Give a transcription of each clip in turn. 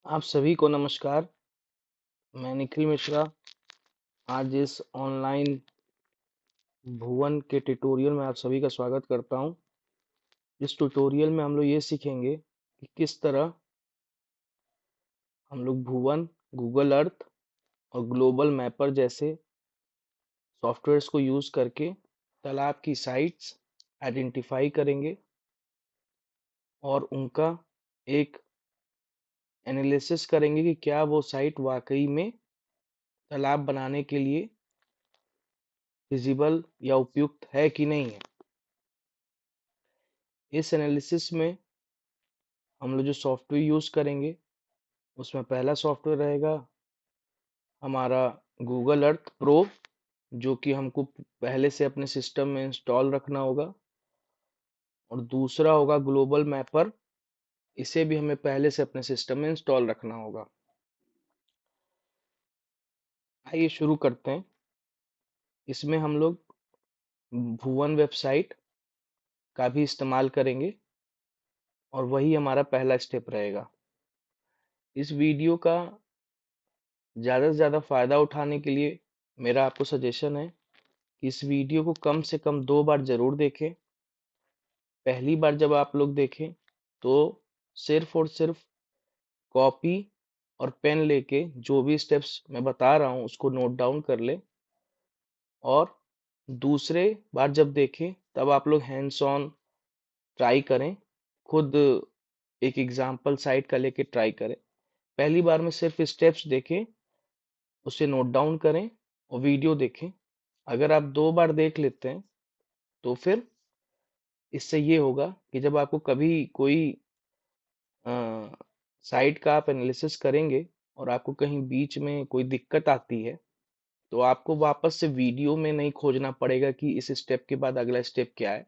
आप सभी को नमस्कार। मैं निखिल मिश्रा। आज इस ऑनलाइन भुवन के ट्यूटोरियल में आप सभी का स्वागत करता हूं। इस ट्यूटोरियल में हम लोग ये सीखेंगे कि किस तरह हम लोग भुवन, गूगल अर्थ और ग्लोबल मैपर जैसे सॉफ्टवेयर्स को यूज करके तालाब की साइट्स आइडेंटिफाई करेंगे और उनका एक एनालिसिस करेंगे कि क्या वो साइट वाकई में तालाब बनाने के लिए फिजिबल या उपयुक्त है कि नहीं है। इस एनालिसिस में हम लोग जो सॉफ्टवेयर यूज करेंगे उसमें पहला सॉफ्टवेयर रहेगा हमारा गूगल अर्थ प्रो, जो कि हमको पहले से अपने सिस्टम में इंस्टॉल रखना होगा। और दूसरा होगा ग्लोबल मैपर, इसे भी हमें पहले से अपने सिस्टम में इंस्टॉल रखना होगा। आइए शुरू करते हैं। इसमें हम लोग भुवन वेबसाइट का भी इस्तेमाल करेंगे और वही हमारा पहला स्टेप रहेगा। इस वीडियो का ज़्यादा से ज़्यादा फायदा उठाने के लिए मेरा आपको सजेशन है कि इस वीडियो को कम से कम 2 बार जरूर देखें। पहली बार जब आप लोग देखें तो सिर्फ और सिर्फ कॉपी और पेन लेके जो भी स्टेप्स मैं बता रहा हूँ उसको नोट डाउन कर ले। और दूसरे बार जब देखें तब आप लोग हैंड्स ऑन ट्राई करें, खुद एक एग्जाम्पल साइट का लेके ट्राई करें। पहली बार में सिर्फ स्टेप्स देखें, उसे नोट डाउन करें और वीडियो देखें। अगर आप 2 बार देख लेते हैं तो फिर इससे ये होगा कि जब आपको कभी कोई साइट का आप एनालिसिस करेंगे और आपको कहीं बीच में कोई दिक्कत आती है तो आपको वापस से वीडियो में नहीं खोजना पड़ेगा कि इस स्टेप के बाद अगला स्टेप क्या है।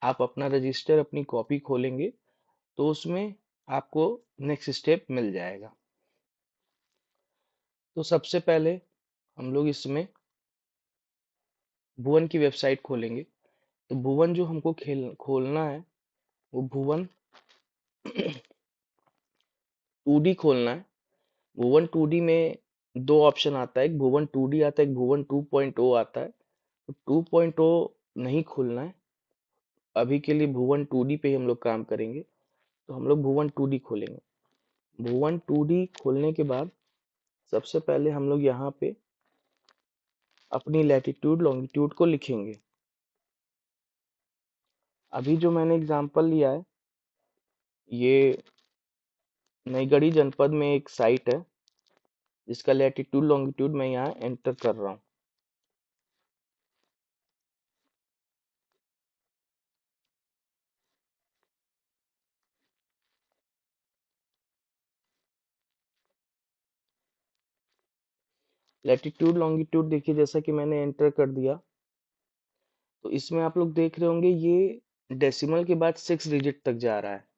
आप अपना रजिस्टर, अपनी कॉपी खोलेंगे तो उसमें आपको नेक्स्ट स्टेप मिल जाएगा। तो सबसे पहले हम लोग इसमें भुवन की वेबसाइट खोलेंगे। तो भुवन जो हमको खोलना है वो भुवन 2D खोलना है। भुवन 2D में दो ऑप्शन आता है, एक भुवन 2D आता है, एक भुवन 2.0 आता है। तो 2.0 नहीं खोलना है, अभी के लिए भुवन 2D पे ही हम लोग काम करेंगे। तो हम लोग भुवन 2D खोलेंगे। भुवन 2D खोलने के बाद सबसे पहले हम लोग यहाँ पे अपनी लैटिट्यूड लॉन्गिट्यूड को लिखेंगे। अभी जो मैंने एग्जांपल लिया है ये नईगढ़ी जनपद में एक साइट है जिसका लैटिट्यूड लॉन्गिट्यूड मैं यहाँ एंटर कर रहा हूँ। लैटिट्यूड लॉन्गिट्यूड देखिए, जैसा कि मैंने एंटर कर दिया तो इसमें आप लोग देख रहे होंगे ये डेसिमल के बाद 6 डिजिट तक जा रहा है।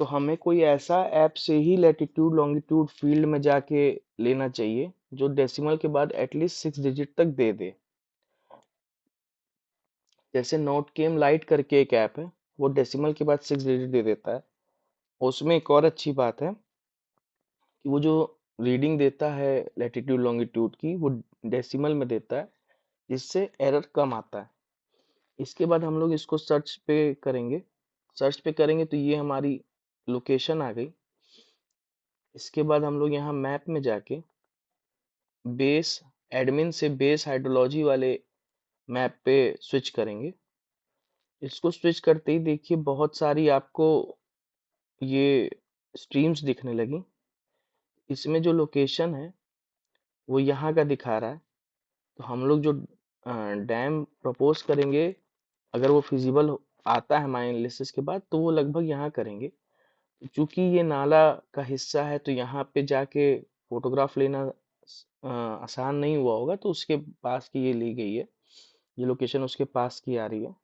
तो हमें कोई ऐसा ऐप से ही लैटिट्यूड लॉन्गिट्यूड फील्ड में जाके लेना चाहिए जो डेसिमल के बाद एटलीस्ट 6 डिजिट तक दे दे। जैसे नोट केम लाइट करके एक ऐप है, वो डेसिमल के बाद 6 डिजिट दे देता है। उसमें एक और अच्छी बात है कि वो जो रीडिंग देता है लैटिट्यूड लॉन्गिट्यूड की वो डेसिमल में देता है, जिससे एरर कम आता है। इसके बाद हम लोग इसको सर्च पे करेंगे। सर्च पे करेंगे तो ये हमारी लोकेशन आ गई। इसके बाद हम लोग यहाँ मैप में जाके बेस एडमिन से बेस हाइड्रोलॉजी वाले मैप पे स्विच करेंगे। इसको स्विच करते ही देखिए बहुत सारी आपको ये स्ट्रीम्स दिखने लगी। इसमें जो लोकेशन है वो यहाँ का दिखा रहा है। तो हम लोग जो डैम प्रपोज करेंगे, अगर वो फिजिबल आता है हमारे एनालिसिस के बाद, तो वो लगभग यहाँ करेंगे। चूंकि ये नाला का हिस्सा है तो यहाँ पे जाके फोटोग्राफ लेना आसान नहीं हुआ होगा, तो उसके पास की ये ली गई है। ये लोकेशन उसके पास की आ रही है।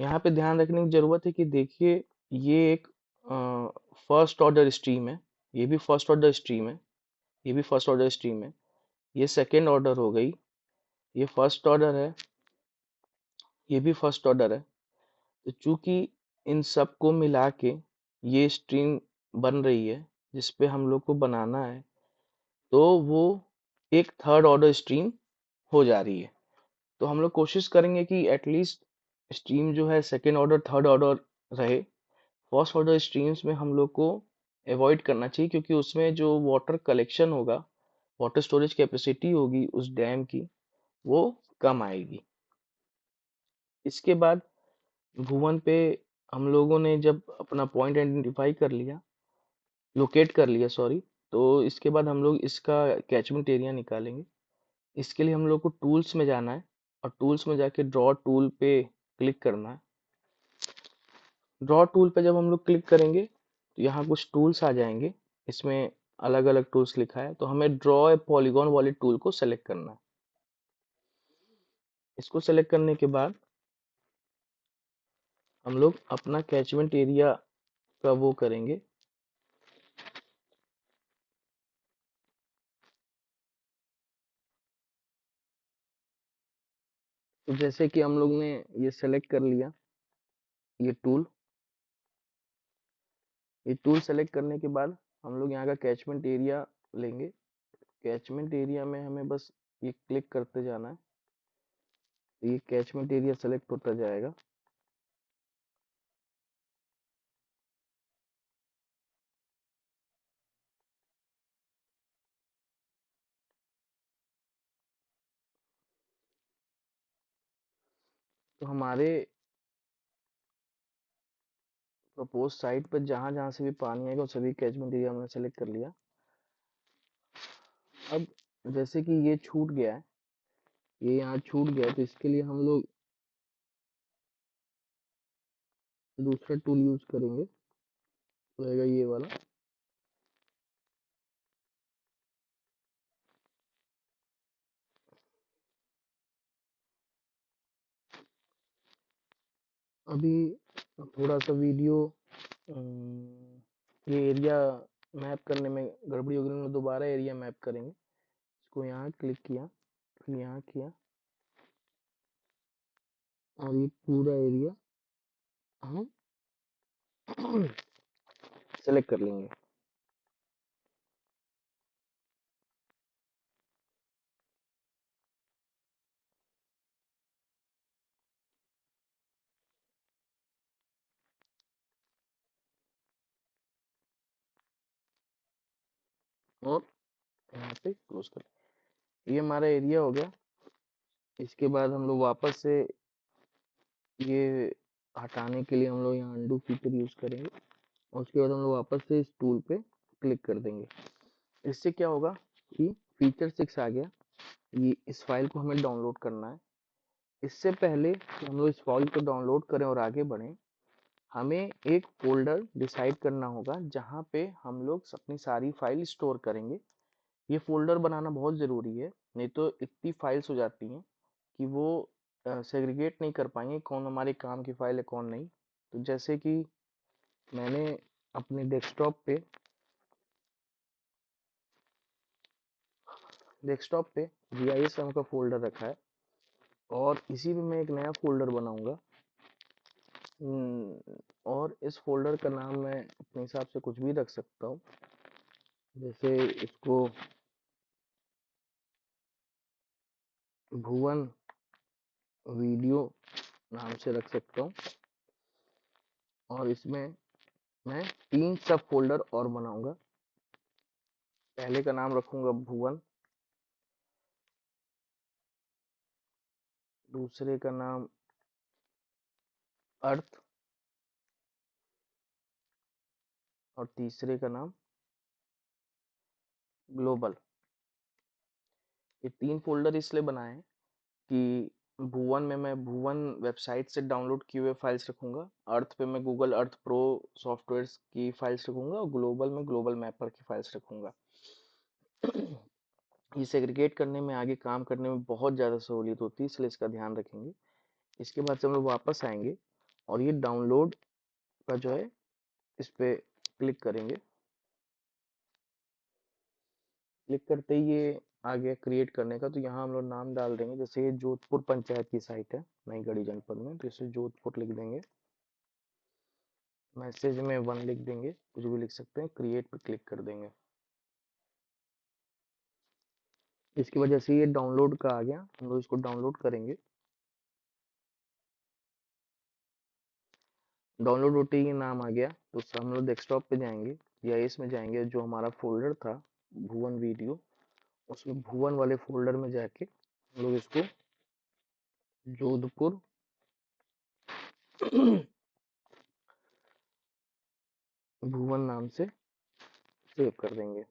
यहाँ पे ध्यान रखने की जरूरत है कि देखिए ये एक फर्स्ट ऑर्डर स्ट्रीम है, ये भी फर्स्ट ऑर्डर स्ट्रीम है, ये भी फर्स्ट ऑर्डर स्ट्रीम है। ये सेकेंड ऑर्डर हो गई, ये फर्स्ट ऑर्डर है, ये भी फर्स्ट ऑर्डर है। तो चूंकि इन सब को मिला के ये स्ट्रीम बन रही है, जिस पे हम लोग को बनाना है, तो वो एक थर्ड ऑर्डर स्ट्रीम हो जा रही है। तो हम लोग कोशिश करेंगे कि एटलीस्ट स्ट्रीम जो है सेकेंड ऑर्डर थर्ड ऑर्डर रहे। फर्स्ट ऑर्डर स्ट्रीम्स में हम लोग को अवॉइड करना चाहिए, क्योंकि उसमें जो वाटर कलेक्शन होगा, वाटर स्टोरेज कैपेसिटी होगी उस डैम की, वो कम आएगी। इसके बाद भुवन पे हम लोगों ने जब अपना पॉइंट आइडेंटिफाई कर लिया, लोकेट कर लिया सॉरी, तो इसके बाद हम लोग इसका कैचमेंट एरिया निकालेंगे। इसके लिए हम लोग को टूल्स में जाना है, और टूल्स में जाके ड्रॉ टूल पे क्लिक करना है। ड्रॉ टूल पे जब हम लोग क्लिक करेंगे तो यहाँ कुछ टूल्स आ जाएंगे। इसमें अलग अलग टूल्स लिखा है, तो हमें ड्रॉ ए पॉलीगॉन वाले टूल को सेलेक्ट करना है। इसको सेलेक्ट करने के बाद हम लोग अपना कैचमेंट एरिया का वो करेंगे। तो जैसे कि हम लोग ने ये सेलेक्ट कर लिया, ये टूल सेलेक्ट करने के बाद हम लोग यहाँ का कैचमेंट एरिया लेंगे। कैचमेंट एरिया में हमें बस ये क्लिक करते जाना है, तो ये कैचमेंट एरिया सेलेक्ट होता जाएगा। तो हमारे प्रपोज साइट पर जहाँ जहाँ से भी पानी आएगा, वो सभी कैचमेंट एरिया हमने सेलेक्ट कर लिया। अब जैसे कि ये छूट गया है, ये यहाँ छूट गया है, तो इसके लिए हम लोग दूसरा टूल यूज करेंगे, रहेगा ये वाला। अभी थोड़ा सा वीडियो ये एरिया मैप करने में गड़बड़ी हो गई, हम लोग दोबारा एरिया मैप करेंगे। इसको यहाँ क्लिक किया, फिर यहाँ किया, और ये पूरा एरिया हम सेलेक्ट कर लेंगे। और यहाँ पे क्लोज कर, ये हमारा एरिया हो गया। इसके बाद हम लोग वापस से ये हटाने के लिए हम लोग यहाँ अंडू फीचर यूज करेंगे, और उसके बाद हम लोग वापस से इस टूल पे क्लिक कर देंगे। इससे क्या होगा कि फीचर 6 आ गया। ये इस फाइल को हमें डाउनलोड करना है। इससे पहले कि हम लोग इस फाइल को डाउनलोड करें और आगे बढ़ें, हमें एक फोल्डर डिसाइड करना होगा जहाँ पे हम लोग अपनी सारी फाइल स्टोर करेंगे। ये फोल्डर बनाना बहुत ज़रूरी है, नहीं तो इतनी फाइल्स हो जाती हैं कि वो सेग्रीगेट नहीं कर पाएंगे कौन हमारे काम की फाइल है कौन नहीं। तो जैसे कि मैंने अपने डेस्कटॉप पे GIS का फोल्डर रखा है, और इसी में मैं एक नया फोल्डर बनाऊंगा। और इस फोल्डर का नाम मैं अपने हिसाब से कुछ भी रख सकता हूँ, जैसे इसको भुवन वीडियो नाम से रख सकता हूँ। और इसमें मैं 3 सब फोल्डर और बनाऊंगा। पहले का नाम रखूंगा भुवन, दूसरे का नाम अर्थ, और तीसरे का नाम ग्लोबल। ये 3 फोल्डर इसलिए बनाए हैं कि भुवन में मैं भुवन वेबसाइट से डाउनलोड किए हुए फाइल्स रखूंगा, अर्थ पे मैं गूगल अर्थ प्रो सॉफ्टवेयर्स की फाइल्स रखूंगा, और ग्लोबल में ग्लोबल मैपर की फाइल्स रखूंगा। ये सेग्रीगेट करने में, आगे काम करने में बहुत ज़्यादा सहूलियत होती है, इसलिए इसका ध्यान रखेंगे। इसके बाद से हम लोग वापस आएंगे, और ये डाउनलोड का जो है इस पे क्लिक करेंगे। क्लिक करते ही ये आ गया क्रिएट करने का। तो यहाँ हम लोग नाम डाल देंगे, जैसे ये जोधपुर पंचायत की साइट है नई गढ़ी जनपद में, तो इसे जोधपुर लिख देंगे। मैसेज में 1 लिख देंगे, कुछ भी लिख सकते हैं, क्रिएट पे क्लिक कर देंगे। इसकी वजह से ये डाउनलोड का आ गया, हम लोग इसको डाउनलोड करेंगे। डाउनलोड होते ही ये नाम आ गया, तो हम लोग डेस्कटॉप पे जाएंगे या इसमें जाएंगे, जो हमारा फोल्डर था भुवन वीडियो, उसमें भुवन वाले फोल्डर में जाके हम लोग इसको जोधपुर भुवन नाम से सेव कर देंगे।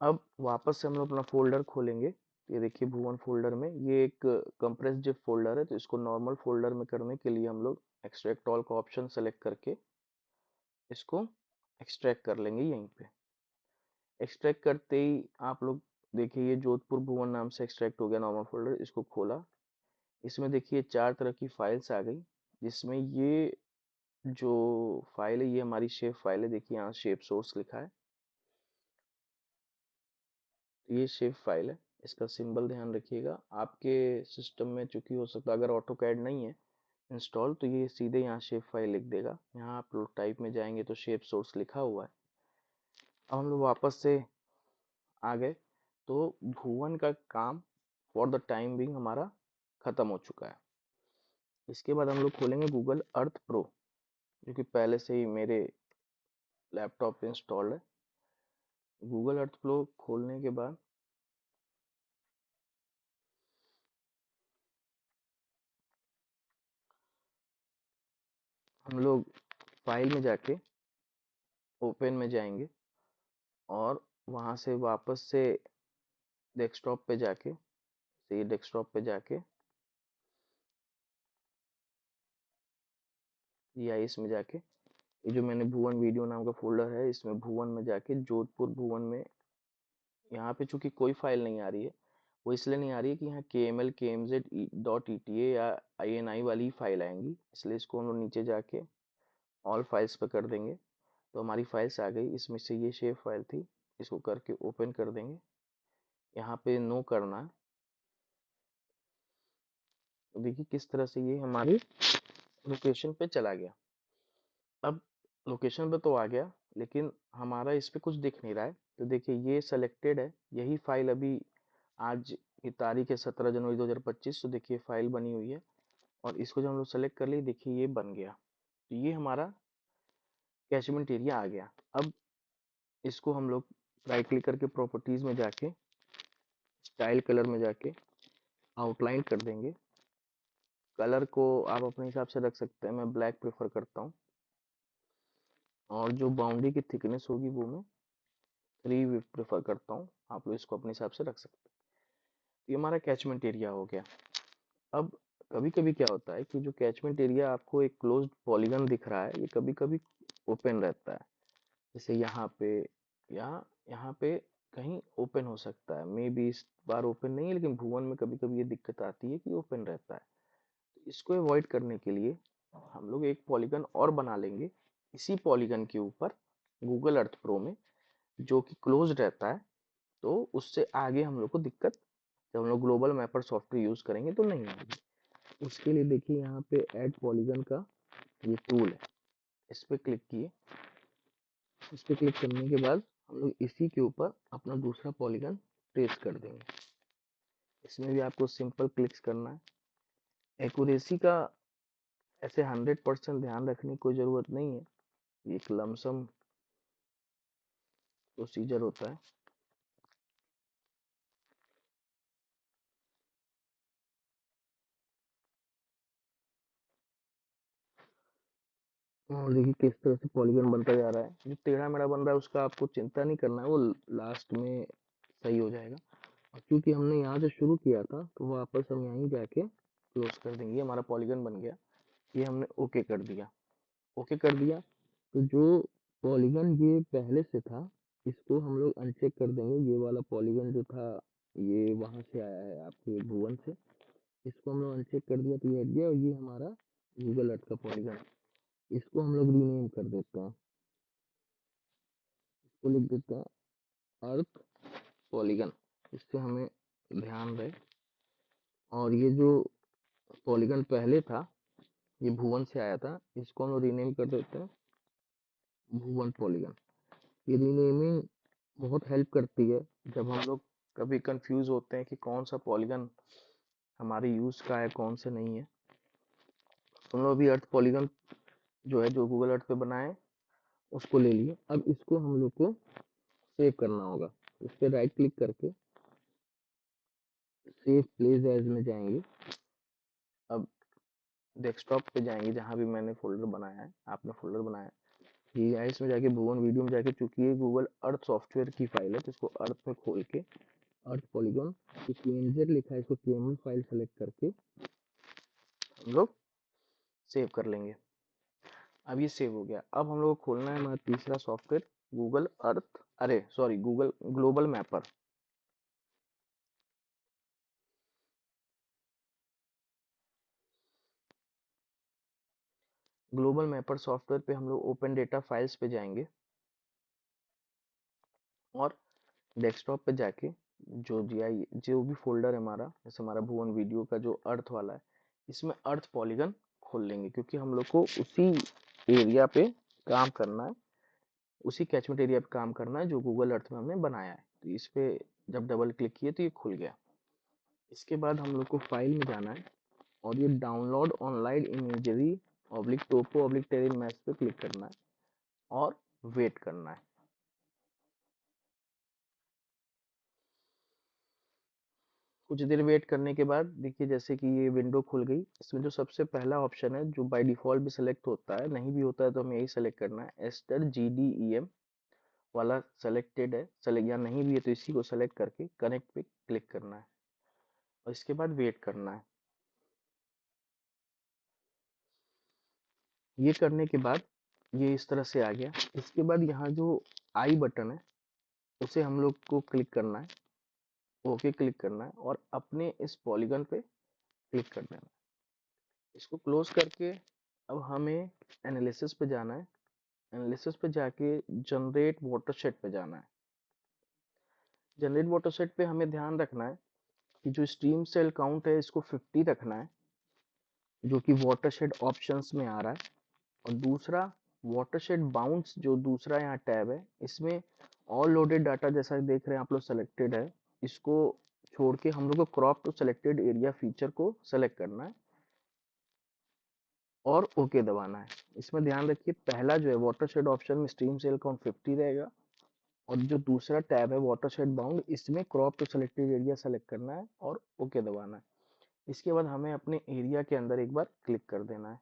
अब वापस से हम लोग अपना फोल्डर खोलेंगे। ये देखिए भुवन फोल्डर में ये एक कंप्रेस जिप फोल्डर है, तो इसको नॉर्मल फोल्डर में करने के लिए हम लोग एक्सट्रैक्ट ऑल का ऑप्शन सेलेक्ट करके इसको एक्सट्रैक्ट कर लेंगे। यहीं पे एक्सट्रैक्ट करते ही आप लोग देखिए ये जोधपुर भुवन नाम से एक्सट्रैक्ट हो गया नॉर्मल फोल्डर। इसको खोला, इसमें देखिए 4 तरह की फाइल्स आ गई, जिसमें ये जो फाइल है ये हमारी शेप फाइल है। देखिए यहाँ शेप सोर्स लिखा है, तो ये शेप फाइल है। इसका सिंबल ध्यान रखिएगा, आपके सिस्टम में चूंकि हो सकता है अगर ऑटो कैड नहीं है इंस्टॉल, तो ये सीधे यहाँ शेप फाइल लिख देगा। यहाँ आप लोग टाइप में जाएंगे तो शेप सोर्स लिखा हुआ है। अब हम लोग वापस से आ गए, तो भुवन का काम फॉर द टाइम बिंग हमारा खत्म हो चुका है। इसके बाद हम लोग खोलेंगे गूगल अर्थ प्रो, जो कि पहले से ही मेरे लैपटॉप पे इंस्टॉल्ड है। गूगल अर्थ प्रो खोलने के बाद हम लोग फाइल में जाके ओपन में जाएंगे, और वहां से वापस से डेस्कटॉप पे जाके, से डेस्कटॉप पे जाके या इसमें जाके, ये जो मैंने भुवन वीडियो नाम का फोल्डर है, इसमें भुवन में जाके जोधपुर भुवन में, यहाँ पे चूंकि कोई फाइल नहीं आ रही है, वो इसलिए नहीं आ रही है कि यहाँ KML KMZ.ETA या INI वाली फाइल आएंगी, इसलिए इसको हम लोग नीचे जाके ऑल फाइल्स पे कर देंगे, तो हमारी फाइल्स आ गई। इसमें से ये शेप फाइल थी, इसको करके ओपन कर देंगे। यहाँ पे नो करना है, तो देखिए किस तरह से ये हमारी लोकेशन पे चला गया। अब लोकेशन पे तो आ गया, लेकिन हमारा इस पे कुछ दिख नहीं रहा है। तो देखिए ये सेलेक्टेड है, यही फाइल अभी आज की तारीख है 17 जनवरी 2025, तो देखिए फाइल बनी हुई है, और इसको जब हम लोग सेलेक्ट कर लिए, देखिए ये बन गया। तो ये हमारा कैचमेंट एरिया आ गया। अब इसको हम लोग राइट क्लिक करके प्रॉपर्टीज में जाके स्टाइल कलर में जाके आउटलाइन कर देंगे। कलर को आप अपने हिसाब से रख सकते हैं, मैं ब्लैक प्रेफर करता हूँ, और जो बाउंड्री की थिकनेस होगी वो मैं 3 प्रेफर करता हूँ। आप लोग इसको अपने हिसाब से रख सकते हैं। ये हमारा कैचमेंट एरिया हो गया। अब कभी कभी क्या होता है कि जो कैचमेंट एरिया आपको एक क्लोज्ड पॉलीगन दिख रहा है, ये कभी कभी ओपन रहता है। जैसे यहाँ पे या यहाँ पे कहीं ओपन हो सकता है, मे बी इस बार ओपन नहीं है, लेकिन भुवन में कभी कभी ये दिक्कत आती है कि ओपन रहता है। तो इसको अवॉइड करने के लिए हम लोग एक पॉलीगन और बना लेंगे इसी पॉलीगन के ऊपर गूगल अर्थ प्रो में, जो कि क्लोज रहता है। तो उससे आगे हम लोग को दिक्कत, जब हम लोग ग्लोबल मैपर सॉफ्टवेयर यूज करेंगे तो नहीं आएगी। उसके लिए देखिए यहाँ पे ऐड पॉलीगन का ये टूल है, इस पे क्लिक किए। इस पे क्लिक करने के बाद हम लोग इसी के ऊपर अपना दूसरा पॉलीगन ट्रेस कर देंगे। इसमें भी आपको सिंपल क्लिक्स करना है। एक्यूरेसी का ऐसे 100% ध्यान रखने की कोई ज़रूरत नहीं है, एक लमसम प्रोसीजर होता है। और देखिए किस तरह से पॉलीगन बनता जा रहा है। जो टेढ़ा मेढ़ा बन रहा है उसका आपको चिंता नहीं करना है, वो लास्ट में सही हो जाएगा। और क्योंकि हमने यहाँ से शुरू किया था, तो वापस हम यहीं जाके क्लोज कर देंगे। हमारा पॉलीगन बन गया, ये हमने ओके कर दिया। ओके कर दिया, तो जो पॉलीगन ये पहले से था, इसको हम लोग अनचेक कर देंगे। ये वाला पॉलीगन जो था, ये वहां से आया है आपके भुवन से, इसको हम लोग अनचेक कर दिया, तो ये हट गया। और ये हमारा गूगल अर्थ का पॉलीगन, इसको हम लोग रीनेम कर देते हैं। इसको लिख देते हैं अर्थ पॉलीगन, इससे हमें ध्यान रहे। और ये जो पॉलीगन पहले था, ये भुवन से आया था, इसको हम लोग रीनेम कर देते हैं भुवन पॉलीगन। ये रीनेमिंग बहुत हेल्प करती है जब हम लोग कभी कंफ्यूज होते हैं कि कौन सा पॉलीगन हमारे यूज का है, कौन से नहीं है। हम लोग अभी अर्थ पॉलीगन जो है, जो गूगल अर्थ पे बनाए, उसको ले लिए। अब इसको हम लोग को सेव करना होगा। इस पर राइट क्लिक करके सेव प्लेस एज में जाएंगे। अब डेस्कटॉप पे जाएंगे, जहां भी मैंने फोल्डर बनाया है, आपने फोल्डर बनाया है, ठीक है, इसमें जाके भुवन वीडियो में जाके, चूंकि ये गूगल अर्थ सॉफ्टवेयर की फाइल है, तो इसको अर्थ में खोल के अर्थ पॉलीगॉन क्लींजर लिखा है, इसको केएमएल फाइल सेलेक्ट करके हम लोग सेव कर लेंगे। अब ये सेव हो गया। अब हम लोग को खोलना है हमारा तीसरा सॉफ्टवेयर, गूगल अर्थ, अरे sorry, Google global mapper. Global mapper software पे हम लोग ओपन डेटा फाइल्स पे जाएंगे और डेस्कटॉप पे जाके जो भी फोल्डर है हमारा, जैसे हमारा भुवन वीडियो का जो अर्थ वाला है, इसमें अर्थ पॉलीगन खोल लेंगे, क्योंकि हम लोग को उसी एरिया पे काम करना है, उसी कैचमेंट एरिया पे काम करना है जो गूगल अर्थ में हमने बनाया है। तो इस पे जब डबल क्लिक किए तो ये खुल गया। इसके बाद हम लोग को फाइल में जाना है और ये download online imagery oblique topo oblique terrain maps पे क्लिक करना है और वेट करना है। कुछ देर वेट करने के बाद देखिए, जैसे कि ये विंडो खुल गई। इसमें जो सबसे पहला ऑप्शन है, जो बाय डिफॉल्ट भी सिलेक्ट होता है, नहीं भी होता है तो हमें यही सेलेक्ट करना है, एस्टर GDEM वाला सेलेक्टेड है, सेलेक्ट या नहीं भी है तो इसी को सेलेक्ट करके कनेक्ट पे क्लिक करना है और इसके बाद वेट करना है। ये करने के बाद ये इस तरह से आ गया। इसके बाद यहाँ जो आई बटन है, उसे हम लोग को क्लिक करना है, ओके क्लिक करना है और अपने इस पॉलीगन पे क्लिक कर देना है। इसको क्लोज करके अब हमें एनालिसिस पे जाना है। एनालिसिस पे जाके जनरेट वाटरशेड पे जाना है। जनरेट वाटरशेड पे हमें ध्यान रखना है कि जो स्ट्रीम सेल काउंट है, इसको 50 रखना है, जो कि वाटरशेड ऑप्शंस में आ रहा है। और दूसरा, वाटरशेड बाउंड्स जो दूसरा यहाँ टैब है, इसमें ऑल लोडेड डाटा जैसा देख रहे हैं आप लोग सेलेक्टेड है, इसको छोड़ के हम लोग को crop to selected area feature को सेलेक्ट करना है और ओके दबाना है। इसमें ध्यान रखिए, पहला जो है वाटरशेड ऑप्शन में स्ट्रीम सेल काउंट 50 रहेगा और जो दूसरा टैब है वाटरशेड बाउंड, इसमें crop to selected area select करना है और ओके दबाना है। इसके बाद हमें अपने एरिया के अंदर एक बार क्लिक कर देना है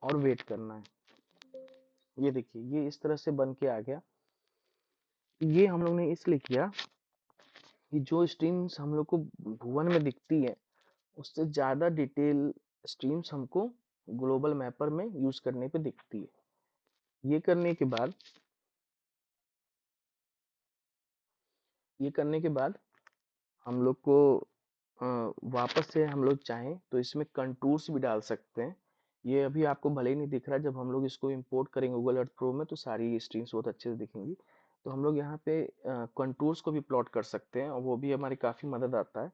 और वेट करना है। ये देखिए, ये इस तरह से बन के आ गया। ये हम लोग ने इसलिए किया कि जो स्ट्रीम्स हम लोग को भुवन में दिखती है, उससे ज़्यादा डिटेल स्ट्रीम्स हमको ग्लोबल मैपर में यूज करने पे दिखती है। ये करने के बाद ये करने के बाद हम लोग को वापस से हम लोग चाहें तो इसमें कंटूर्स भी डाल सकते हैं। ये अभी आपको भले ही नहीं दिख रहा, जब हम लोग इसको इंपोर्ट करेंगे गूगल अर्थ प्रो में तो सारी स्ट्रीम्स बहुत अच्छे से दिखेंगी। तो हम लोग यहाँ पे कंटूर्स को भी प्लॉट कर सकते हैं और वो भी हमारी काफ़ी मदद आता है।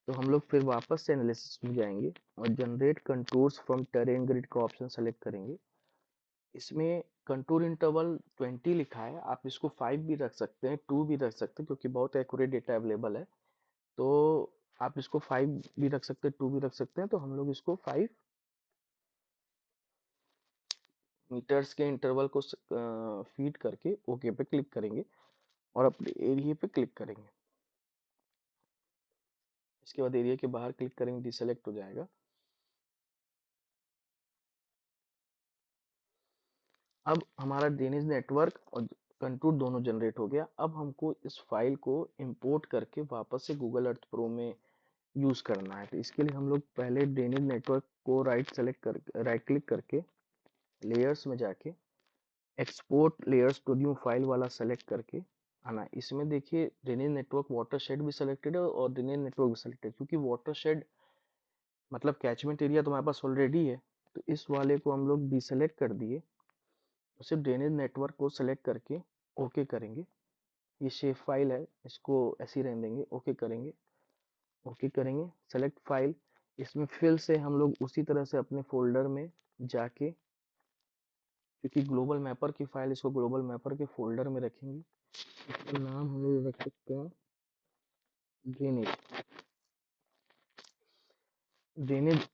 तो हम लोग फिर वापस से एनालिसिस में जाएंगे और generate contours from terrain grid का ऑप्शन सेलेक्ट करेंगे। इसमें कंटूर इंटरवल 20 लिखा है, आप इसको 5 भी रख सकते हैं, 2 भी रख सकते हैं, क्योंकि बहुत एक्यूरेट डेटा अवेलेबल है। तो आप इसको 5 भी रख सकते हैं, 2 भी रख सकते हैं। तो हम लोग इसको 5 मीटर्स के इंटरवल को फीड करके ओके पे क्लिक करेंगे और अपने एरिया पे क्लिक करेंगे। इसके बाद एरिया के बाहर क्लिक करेंगे, डिसेलेक्ट हो जाएगा। अब हमारा डीएनएस नेटवर्क और कंटूर दोनों जनरेट हो गया। अब हमको इस फाइल को इंपोर्ट करके वापस से गूगल अर्थ प्रो में यूज करना है। तो इसके लिए हम लोग पहले डीएनएस नेटवर्क को राइट क्लिक करके लेयर्स में जाके export layers to new file वाला सेलेक्ट करके आना। इसमें देखिए, डीएनएस नेटवर्क वाटरशेड भी सिलेक्टेड है और डीएनएस नेटवर्क भी सिलेक्टेड, क्योंकि वाटरशेड मतलब कैचमेंट एरिया तो हमारे पास ऑलरेडी है, तो इस वाले को हम लोग डिसेलेक्ट कर दिए। सिर्फ ड्रेनेज नेटवर्क को सेलेक्ट करके ओके करेंगे। ये शेप फाइल है, इसको ऐसे ही रहने देंगे, ओके करेंगे, ओके करेंगे, सेलेक्ट फाइल। इसमें फिर से हम लोग उसी तरह से अपने फोल्डर में जाके, क्योंकि ग्लोबल मैपर की फाइल, इसको ग्लोबल मैपर के फोल्डर में रखेंगे। इसका नाम हम लोग रख सकते हैं ड्रेनेज। ड्रेनेज,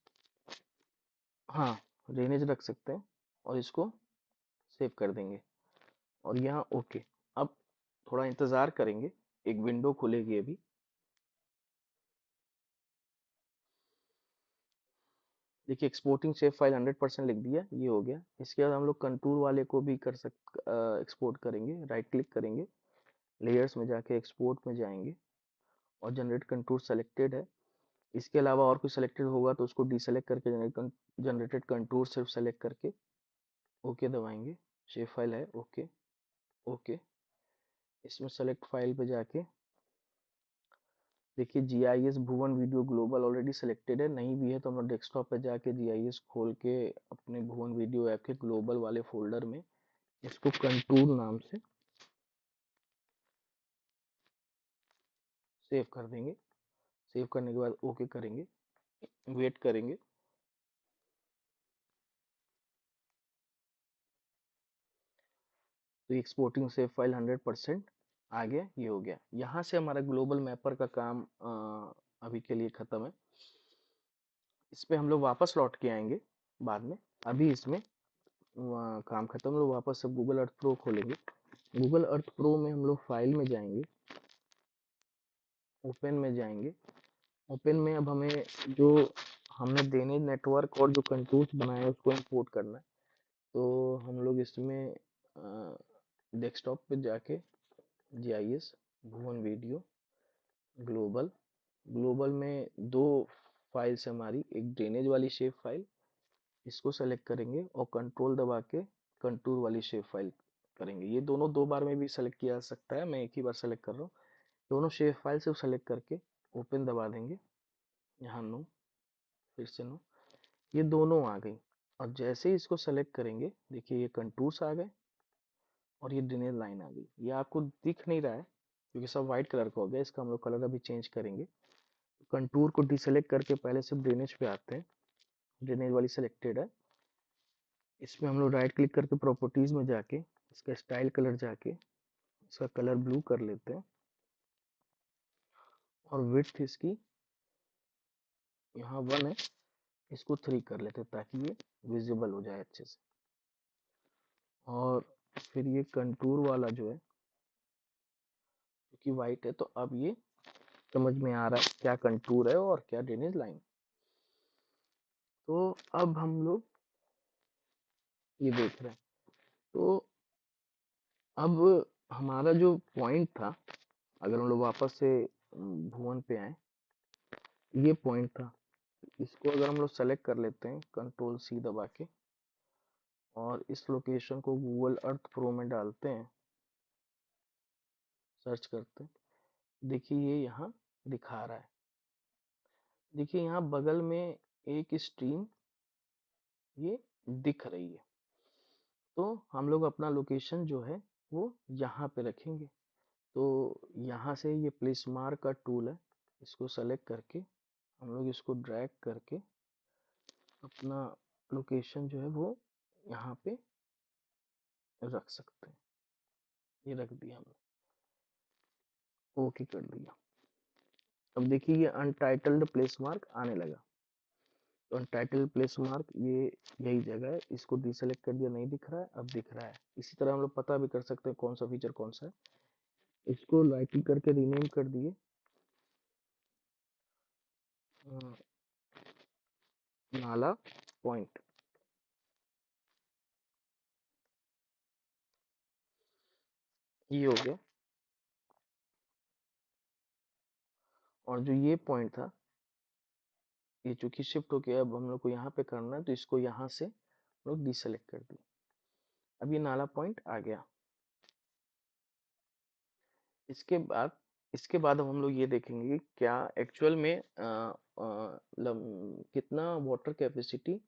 हाँ, ड्रेनेज रख सकते हैं और इसको सेव कर देंगे और यहाँ ओके। अब थोड़ा इंतजार करेंगे, एक विंडो खुलेगी अभी। देखिए एक्सपोर्टिंग शेप फाइल 100% लिख दिया, ये हो गया। इसके बाद हम लोग कंटूर वाले को भी एक्सपोर्ट करेंगे। राइट क्लिक करेंगे, लेयर्स में जाके एक्सपोर्ट में जाएंगे और जनरेट कंटूर सेलेक्टेड है। इसके अलावा और कुछ सेलेक्टेड होगा तो उसको डीसेलेक्ट करके जनरेटेड कंटूर सिर्फ सेलेक्ट करके ओके दबाएंगे। शेप फाइल है, ओके ओके। इसमें सेलेक्ट फाइल पे जाके देखिए GIS भुवन वीडियो ग्लोबल ऑलरेडी सिलेक्टेड है, नहीं भी है तो हम लोग डेस्कटॉप पे जाके GIS खोल के अपने भुवन वीडियो ऐप के ग्लोबल वाले फोल्डर में इसको कंटूर नाम से सेव कर देंगे। सेव करने के बाद ओके करेंगे, वेट करेंगे। तो एक्सपोर्टिंग सेव फाइल 100% आ गया, ये हो गया। यहाँ से हमारा ग्लोबल मैपर का काम अभी के लिए खत्म है। इस पे हम लोग वापस लौट के आएंगे बाद में। अभी इसमें काम खत्म, लोग वापस से गूगल अर्थ प्रो खोलेंगे। गूगल अर्थ प्रो में हम लोग फाइल में जाएंगे, ओपन में जाएंगे। ओपन में अब हमें जो हमने देने नेटवर्क और जो कंटूर्स बनाए हैं उसको इंपोर्ट करना है। तो हम लोग इसमें डेस्कटॉप पे जाके GIS भुवन वीडियो ग्लोबल, ग्लोबल में दो फाइल्स हमारी, एक ड्रेनेज वाली शेप फाइल, इसको सेलेक्ट करेंगे और कंट्रोल दबा के कंटूर वाली शेप फाइल करेंगे। ये दोनों दो बार में भी सेलेक्ट किया जा सकता है, मैं एक ही बार सेलेक्ट कर रहा हूँ। दोनों शेप फाइल से सेलेक्ट करके ओपन दबा देंगे। यहाँ नो, फिर से नो, ये दोनों आ गई। और जैसे ही इसको सेलेक्ट करेंगे देखिए ये कंटूर्स आ गए और ये ड्रेनेज लाइन आ गई। ये आपको दिख नहीं रहा है क्योंकि सब व्हाइट कलर का हो गया, इसका हम लोग कलर अभी चेंज करेंगे। कंटूर को डिसेलेक्ट करके पहले से ड्रेनेज पे आते हैं, ड्रेनेज वाली सेलेक्टेड है। इसमें हम लोग राइट क्लिक करके प्रॉपर्टीज में जाके इसका स्टाइल कलर जाके इसका कलर ब्लू कर लेते हैं और विड्थ इसकी यहाँ 1 है, इसको 3 कर लेते हैं ताकि ये विजिबल हो जाए अच्छे से। और फिर ये कंटूर वाला जो है क्योंकि वाइट है तो अब ये समझ में आ रहा है क्या कंटूर है और क्या ड्रेनेज लाइन। तो अब हम लोग ये देख रहे हैं। तो अब हमारा जो पॉइंट था, अगर हम लोग वापस से भुवन पे आए, ये पॉइंट था। इसको अगर हम लोग सेलेक्ट कर लेते हैं कंट्रोल C दबा के और इस लोकेशन को गूगल अर्थ प्रो में डालते हैं, सर्च करते हैं, देखिए ये यहाँ दिखा रहा है। देखिए यहाँ बगल में एक स्ट्रीम ये दिख रही है। तो हम लोग अपना लोकेशन जो है वो यहाँ पे रखेंगे। तो यहाँ से ये प्लेस मार्क का टूल है, इसको सेलेक्ट करके हम लोग इसको ड्रैग करके अपना लोकेशन जो है वो यहाँ पे रख सकते हैं। ये रख दिया हमने, ओके कर दिया। अब देखिए ये अनटाइटल्ड प्लेस मार्क आने लगा। तो अनटाइटल्ड प्लेस मार्क ये यही जगह है, इसको डिसेलेक्ट कर दिया, नहीं दिख रहा है, अब दिख रहा है। इसी तरह हम लोग पता भी कर सकते हैं कौन सा फीचर कौन सा है। इसको राइट क्लिक करके रीनेम कर दिए नाला पॉइंट, ये हो गया। और जो ये पॉइंट था ये चूंकि शिफ्ट होके अब हम लोग को यहाँ पे करना है तो इसको यहाँ से लोग डिसेलेक्ट कर दिए। अब ये नाला पॉइंट आ गया। इसके बाद अब हम लोग ये देखेंगे कि क्या एक्चुअल में कितना वाटर कैपेसिटी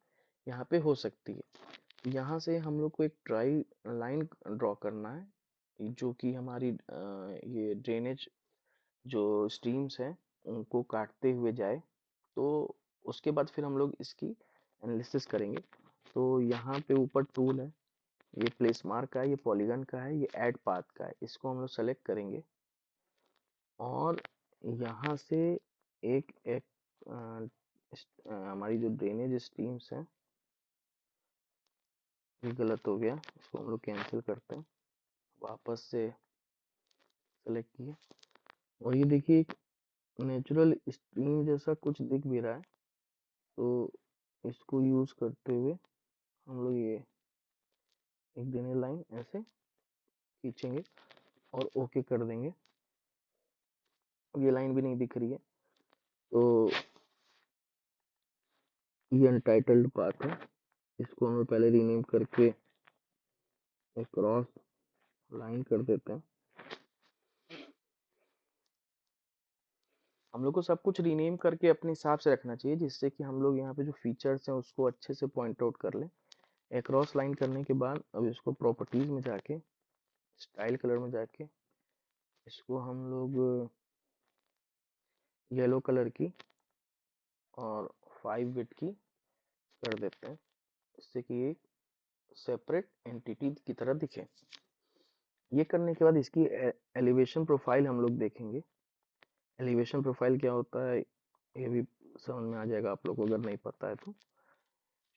यहाँ पे हो सकती है। यहाँ से हम लोग को एक ट्राई लाइन ड्रॉ करना है जो कि हमारी ये ड्रेनेज जो स्ट्रीम्स हैं उनको काटते हुए जाए। तो उसके बाद फिर हम लोग इसकी एनालिसिस करेंगे। तो यहाँ पे ऊपर टूल है, ये प्लेस मार्क का है, ये पॉलीगन का है, ये ऐड पाथ का है। इसको हम लोग सेलेक्ट करेंगे और यहाँ से एक एक हमारी जो ड्रेनेज स्ट्रीम्स है, ये गलत हो गया, इसको हम लोग कैंसिल करते हैं, वापस से सेलेक्ट किए। और ये देखिए एक नेचुरल स्ट्रीम जैसा कुछ दिख भी रहा है, तो इसको यूज करते हुए हम लोग ये एक ड्रेनेज लाइन ऐसे खींचेंगे और ओके कर देंगे। अब ये लाइन भी नहीं दिख रही है, तो ये अनटाइटल्ड पाथ है, इसको हम लोग पहले रीनेम करके एक क्रॉस लाइन कर देते हैं। हम लोग को सब कुछ रीनेम करके अपने हिसाब से रखना चाहिए, जिससे कि हम लोग यहाँ पे जो फीचर्स हैं उसको अच्छे से पॉइंट आउट कर लें। एक क्रॉस लाइन करने के बाद अब इसको प्रॉपर्टीज में जाके स्टाइल कलर में जाके इसको हम लोग येलो कलर की और 5 बिट की कर देते हैं, जिससे कि एक सेपरेट एंटिटी की तरह दिखे। ये करने के बाद इसकी एलिवेशन प्रोफाइल हम लोग देखेंगे। एलिवेशन प्रोफाइल क्या होता है ये भी समझ में आ जाएगा आप लोग को, अगर नहीं पता है तो।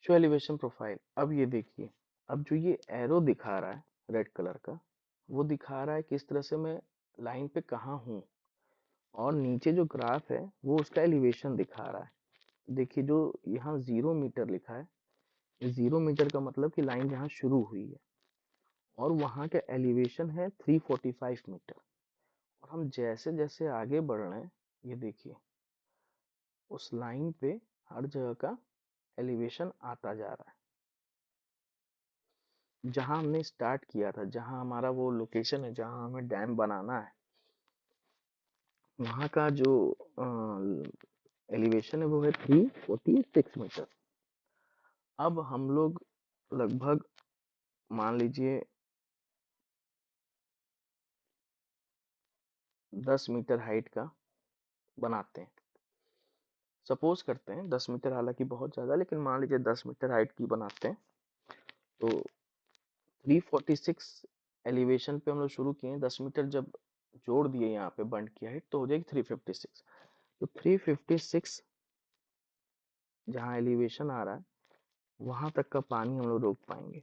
शो एलिवेशन प्रोफाइल, अब ये देखिए, अब जो ये एरो दिखा रहा है रेड कलर का, वो दिखा रहा है किस तरह से मैं लाइन पे कहाँ हूँ, और नीचे जो ग्राफ है वो उसका एलिवेशन दिखा रहा है। देखिए जो यहाँ 0 मीटर लिखा है, 0 मीटर का मतलब कि लाइन यहाँ शुरू हुई है, और वहाँ का एलिवेशन है 345 मीटर। और हम जैसे जैसे आगे बढ़ रहे हैं, ये देखिए उस लाइन पे हर जगह का एलिवेशन आता जा रहा है। जहां हमने स्टार्ट किया था, जहां हमारा वो लोकेशन है जहां हमें डैम बनाना है, वहां का जो एलिवेशन है वो है 346 मीटर। अब हम लोग लगभग मान लीजिए 10 मीटर हाइट का बनाते हैं, सपोज करते हैं 10 मीटर, हालांकि बहुत ज़्यादा, लेकिन मान लीजिए 10 मीटर हाइट की बनाते हैं। तो 346 एलिवेशन पे हम लोग शुरू किए, 10 मीटर जब जोड़ दिए यहाँ पे बंड की हाइट, तो हो जाएगी 356। तो 356 जहाँ एलिवेशन आ रहा है वहां तक का पानी हम लोग रोक पाएंगे।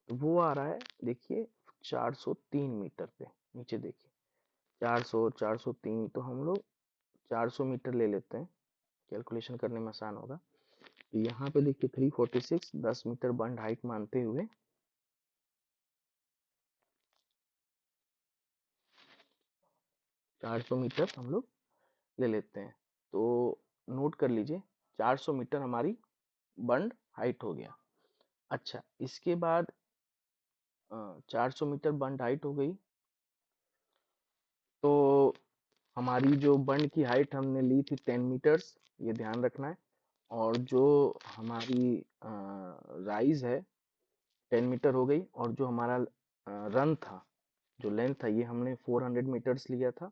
तो वो आ रहा है देखिए 403 मीटर पे, नीचे देखिए 400 403, तो हम लोग 400 मीटर ले लेते हैं, कैलकुलेशन करने में आसान होगा। तो यहाँ पे देखिए 346 10 मीटर बंड हाइट मानते हुए 400 मीटर हम लोग ले लेते हैं। तो नोट कर लीजिए 400 मीटर हमारी बंड हाइट हो गया। अच्छा, इसके बाद 400 मीटर बंड हाइट हो गई, तो हमारी जो बंड की हाइट हमने ली थी 10 मीटर्स, ये ध्यान रखना है। और जो हमारी राइज है 10 मीटर हो गई, और जो हमारा रन था, जो लेंथ था, ये हमने 400 मीटर्स लिया था।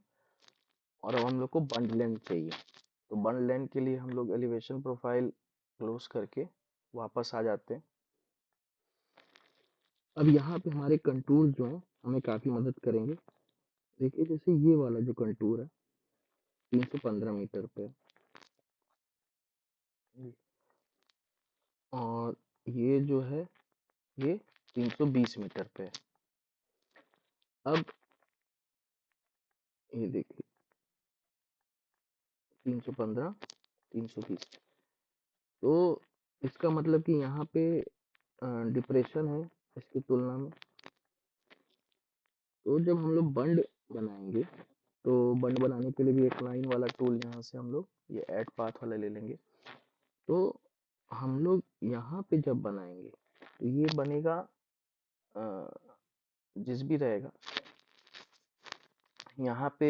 और अब हम लोग को बंड लेंथ चाहिए, तो बंड लेंथ के लिए हम लोग एलिवेशन प्रोफाइल क्लोज करके वापस आ जाते हैं। अब यहाँ पे हमारे कंटूर जो हैं हमें काफ़ी मदद करेंगे। देखिए जैसे ये वाला जो कंटूर है 315 मीटर पे, और ये जो है ये 320 मीटर पे है। अब ये देखिए 315 320, तो इसका मतलब कि यहाँ पे डिप्रेशन है इसकी तुलना में। तो जब हम लोग बंड बनाएंगे, तो बंड बनाने के लिए भी एक लाइन वाला टूल यहाँ से हम लोग ये ऐड पाथ वाला ले लेंगे। तो हम लोग यहाँ पे जब बनाएंगे तो ये बनेगा जिस भी रहेगा यहाँ पे,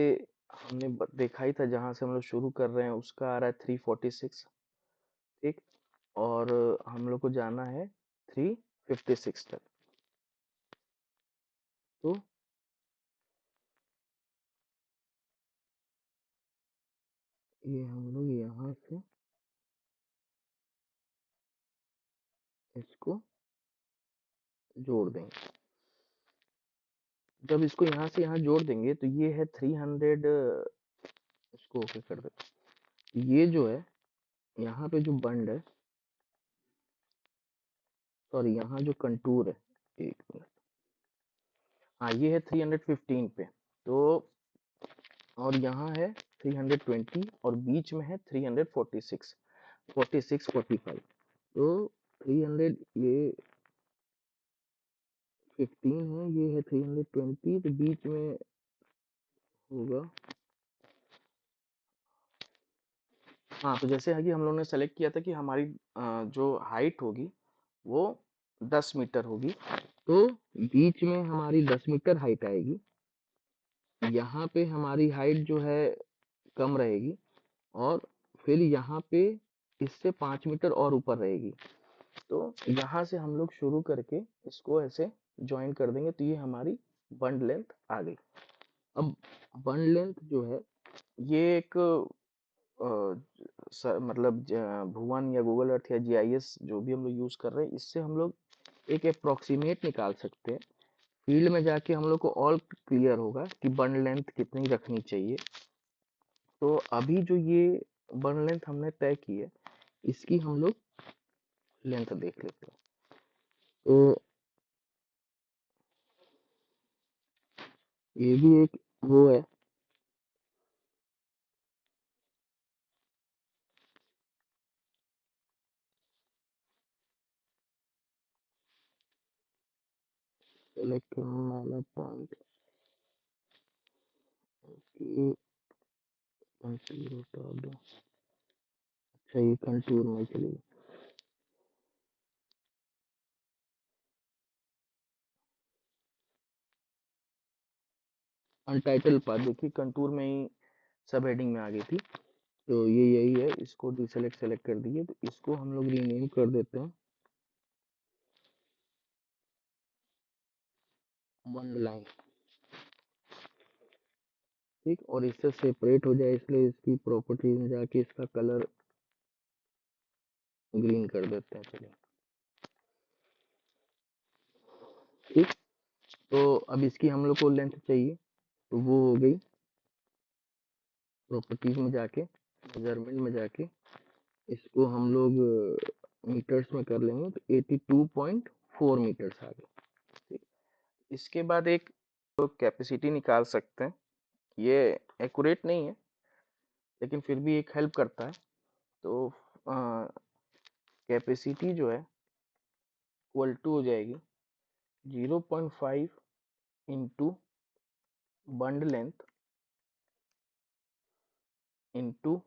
हमने देखा ही था जहाँ से हम लोग शुरू कर रहे हैं उसका आ रहा है 346, ठीक। और हम लोग को जाना है 356 तक। तो ये हम लोग यहाँ से जोड़ देंगे। जब इसको यहाँ से यहाँ जोड़ देंगे तो ये है 300, इसको ओके कर देते। ये जो है यहाँ पे जो बंड है, सॉरी यहाँ जो कंटूर है, एक मिनट, हाँ ये है 315 पे, तो और यहाँ है 320 और बीच में है 346, 46, 45, तो 300 ये 15 है, ये है 320, तो बीच में होगा, हाँ तो जैसे है कि हम लोगों ने सेलेक्ट किया था कि हमारी जो हाइट होगी वो 10 मीटर होगी, तो बीच में हमारी 10 मीटर हाइट आएगी, यहाँ पे हमारी हाइट जो है कम रहेगी, और फिर यहाँ पे इससे 5 मीटर और ऊपर रहेगी, तो यहाँ से हम लोग शुरू करके इसको ऐसे ज्वाइन कर देंगे, तो ये हमारी बंड लेंथ आ गई। अब बंड लेंथ जो है ये एक मतलब भुवन या गूगल अर्थ या जीआईएस जो भी हम लोग यूज कर रहे हैं, इससे हम लोग एक अप्रोक्सीमेट निकाल सकते हैं। फील्ड में जाके हम लोग को ऑल क्लियर होगा कि बंड लेंथ कितनी रखनी चाहिए। तो अभी जो ये बंड लेंथ हमने तय की है, इसकी हम लोग लेंथ देख लेते हैं। तो ये भी एक वो है, सेलेक्ट करने वाला पॉइंट की कंटूर हटा दो। अच्छा ये कंटूर में चलिए, अनटाइटल पाथ देखिए कंटूर में ही सब हेडिंग में आ गई थी, तो ये यही है, इसको डिसेलेक्ट सेलेक्ट कर दिए, तो इसको हम लोग रीनेम कर देते हैं बंड लाइन, ठीक, और इससे सेपरेट हो जाए इसलिए इसकी प्रॉपर्टीज में जाके इसका कलर ग्रीन कर देते हैं, चलिए ठीक। तो अब इसकी हम लोग को लेंथ चाहिए, तो वो हो गई प्रॉपर्टीज में जाके, मेजरमेंट में जाके इसको हम लोग मीटर्स में कर लेंगे, तो 82.4 मीटर्स आ गए, ठीक। इसके बाद एक कैपेसिटी निकाल सकते हैं, ये एक्यूरेट नहीं है लेकिन फिर भी एक हेल्प करता है। तो कैपेसिटी जो है इक्वल टू हो जाएगी 0.5 इंटू बंड लेंथ इंटू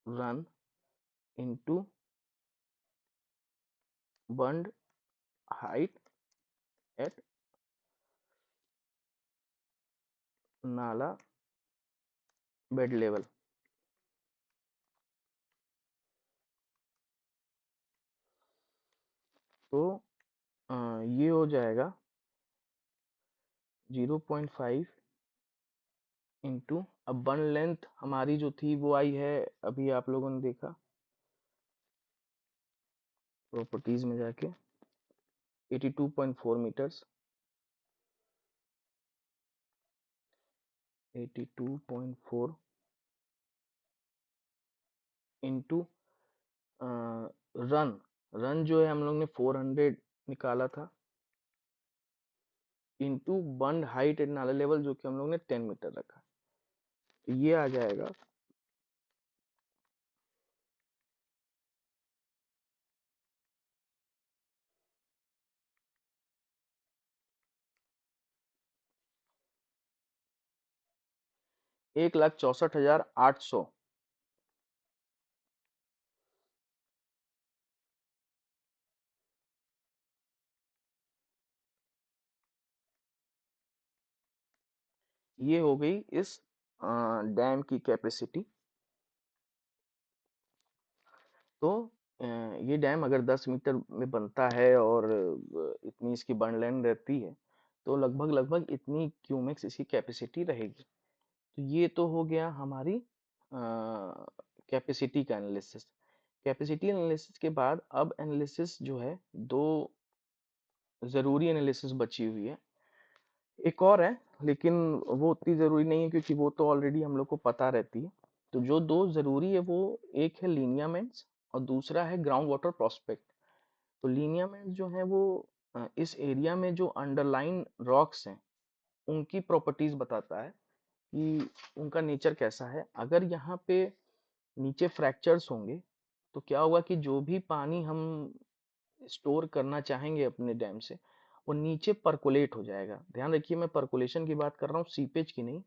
रन इंटू बंड हाइट एट नाला बेड लेवल। तो ये हो जाएगा 0.5 इंटू, अब बंड लेंथ हमारी जो थी वो आई है, अभी आप लोगों ने देखा प्रॉपर्टीज में जाके 82.4 मीटर्स, 82.4 इंटू रन, रन जो है हम लोग ने 400 निकाला था, इंटू बंड हाइट एट नाला लेवल जो कि हम लोग ने 10 मीटर रखा, तो ये आ जाएगा 1,64,800। ये हो गई इस डैम की कैपेसिटी। तो ये डैम अगर 10 मीटर में बनता है और इतनी इसकी बर्न लाइन रहती है, तो लगभग लगभग इतनी क्यूमेक्स इसकी कैपेसिटी रहेगी। तो ये तो हो गया हमारी कैपेसिटी का एनालिसिस। कैपेसिटी एनालिसिस के बाद अब एनालिसिस जो है दो ज़रूरी एनालिसिस बची हुई है। एक और है, लेकिन वो उतनी ज़रूरी नहीं है क्योंकि वो तो ऑलरेडी हम लोग को पता रहती है। तो जो 2 ज़रूरी है वो एक है लिनियामेंट्स और दूसरा है ग्राउंड वाटर प्रोस्पेक्ट। तो लिनियामेंट जो है वो इस एरिया में जो अंडरलाइन रॉक्स हैं, उनकी प्रॉपर्टीज़ बताता है कि उनका नेचर कैसा है। अगर यहाँ पे नीचे फ्रैक्चर्स होंगे, तो क्या होगा कि जो भी पानी हम स्टोर करना चाहेंगे अपने डैम से, वो नीचे परकोलेट हो जाएगा। ध्यान रखिए मैं परकोलेशन की बात कर रहा हूँ, सीपेज की नहीं।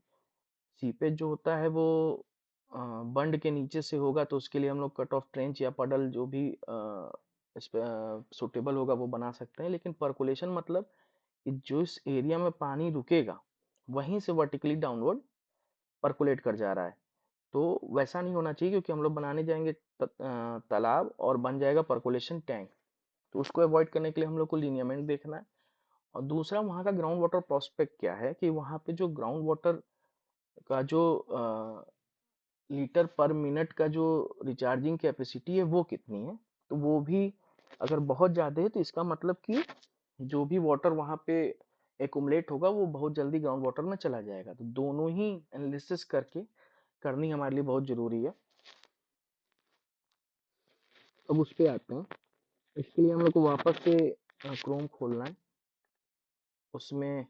सीपेज जो होता है वो बंड के नीचे से होगा, तो उसके लिए हम लोग कट ऑफ ट्रेंच या पडल जो भी सुटेबल होगा वो बना सकते हैं। लेकिन परकोलेशन मतलब कि जो इस एरिया में पानी रुकेगा, वहीं से वर्टिकली डाउनवर्ड परकोलेट कर जा रहा है। तो वैसा नहीं होना चाहिए क्योंकि हम लोग बनाने जाएंगे तालाब और बन जाएगा परकोलेशन टैंक। तो उसको अवॉइड करने के लिए हम लोग को लिनियमेंट देखना है। और दूसरा वहाँ का ग्राउंड वाटर प्रोस्पेक्ट क्या है कि वहाँ पे जो ग्राउंड वाटर का जो लीटर पर मिनट का जो रिचार्जिंग कैपेसिटी है वो कितनी है। तो वो भी अगर बहुत ज़्यादा है तो इसका मतलब कि जो भी वाटर वहाँ पे एकुमुलेट होगा वो बहुत जल्दी ग्राउंड वाटर में चला जाएगा। तो दोनों ही एनालिसिस करके करनी हमारे लिए बहुत ज़रूरी है। अब उस पे आते हैं। इसके लिए हम लोग को वापस से क्रोम खोलना है, उसमें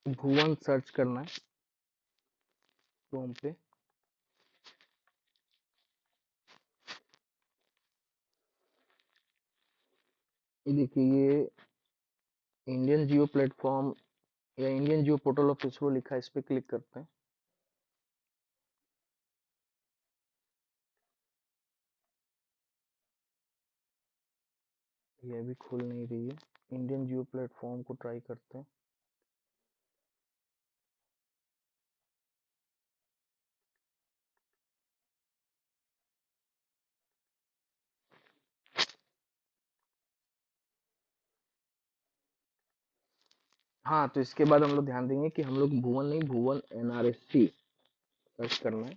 भुवन सर्च करना है क्रोम पे। ये देखिए, ये इंडियन जियो प्लेटफॉर्म या Indian Jio portal of ISRO लिखा है, इस पे क्लिक करते हैं। ये अभी खुल नहीं रही है। इंडियन जियो प्लेटफॉर्म को ट्राई करते हैं। हाँ, तो इसके बाद हम लोग ध्यान देंगे कि हम लोग भुवन नहीं, भुवन NRSC सर्च करना है